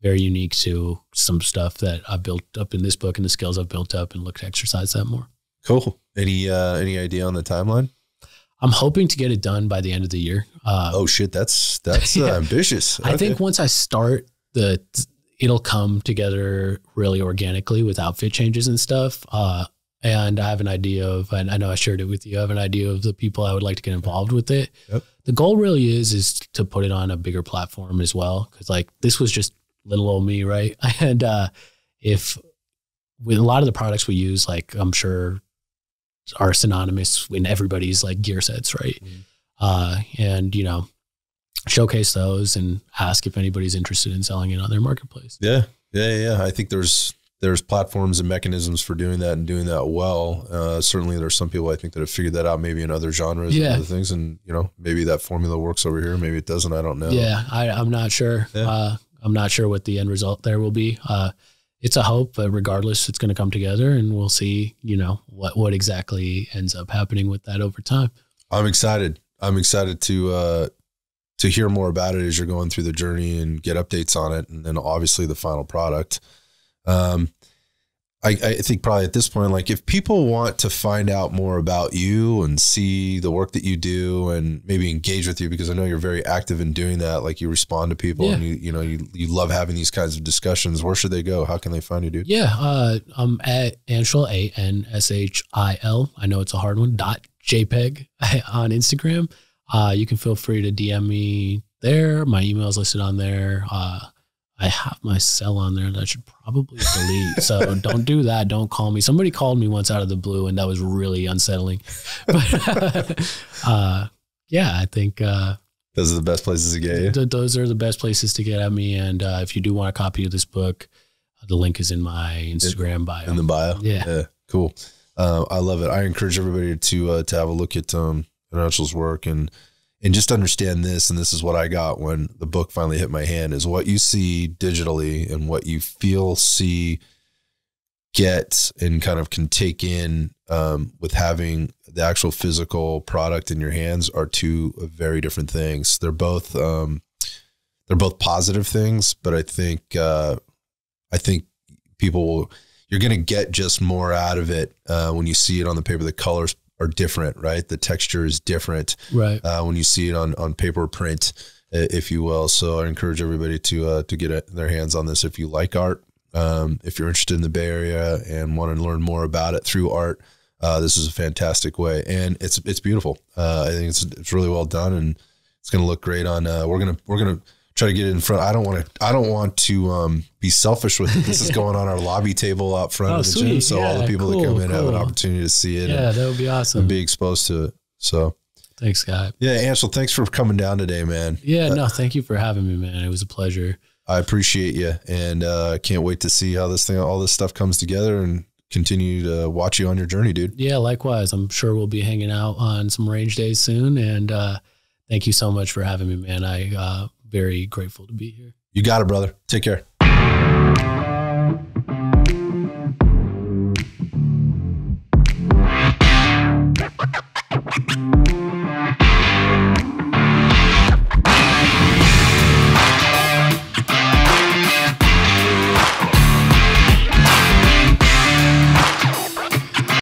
very unique to some stuff that I built up in this book and the skills I've built up, and look to exercise that more. Cool. Any idea on the timeline? I'm hoping to get it done by the end of the year. Oh shit. That's ambitious. I think once I start it'll come together really organically with outfit changes and stuff. And I have an idea of, and I know I shared it with you, I have an idea of the people I would like to get involved with it. Yep. The goal really is to put it on a bigger platform as well. Cause like, this was just little old me. Right. And, if with a lot of the products we use, like, I'm sure are synonymous in everybody's like gear sets. Right. And showcase those and ask if anybody's interested in selling it on their marketplace. Yeah. I think there's platforms and mechanisms for doing that, and doing that well. Certainly there's some people I think that have figured that out, maybe in other genres and other things. And, maybe that formula works over here. Maybe it doesn't. I don't know. Yeah. I'm not sure. Yeah. I'm not sure what the end result there will be. It's a hope, but regardless, it's going to come together, and we'll see, what exactly ends up happening with that over time. I'm excited to hear more about it as you're going through the journey and get updates on it. And then obviously the final product. I think probably at this point, like, if people want to find out more about you and see the work that you do and maybe engage with you, because I know you're very active in doing that. Like, you respond to people and you love having these kinds of discussions. Where should they go? How can they find you, dude? Yeah. I'm at Anshil, ANSHIL. I know it's a hard one, .jpeg on Instagram. You can feel free to DM me there. My email is listed on there. I have my cell on there that I should probably delete. So don't do that. Don't call me. Somebody called me once out of the blue, and that was really unsettling. But I think those are the best places to get you. Those are the best places to get at me. And if you do want a copy of this book, the link is in my Instagram bio. In the bio? Yeah. Cool. I love it. I encourage everybody to have a look at Anshil's work and just understand this. And this is what I got when the book finally hit my hand: is what you see digitally and what you feel, see, get, and kind of can take in with having the actual physical product in your hands are two very different things. They're both positive things, but I think people you're going to get just more out of it when you see it on the paper. The colors are different, right? The texture is different, right? When you see it on paper print, if you will. So I encourage everybody to get their hands on this if you like art. If you're interested in the Bay Area and want to learn more about it through art, this is a fantastic way, and it's beautiful. I think it's really well done, and it's going to look great on. We're gonna try to get it in front. I don't want to be selfish with it. This is going on our lobby table out front of the gym, so all the people that come in have an opportunity to see it. Yeah, that would be awesome. And be exposed to it. So. Thanks, Scott. Yeah, Anshil, thanks for coming down today, man. Yeah, no, thank you for having me, man. It was a pleasure. I appreciate you, and can't wait to see how all this stuff comes together, and continue to watch you on your journey, dude. Yeah, likewise. I'm sure we'll be hanging out on some range days soon, and thank you so much for having me, man. I very grateful to be here. You got it, brother. Take care.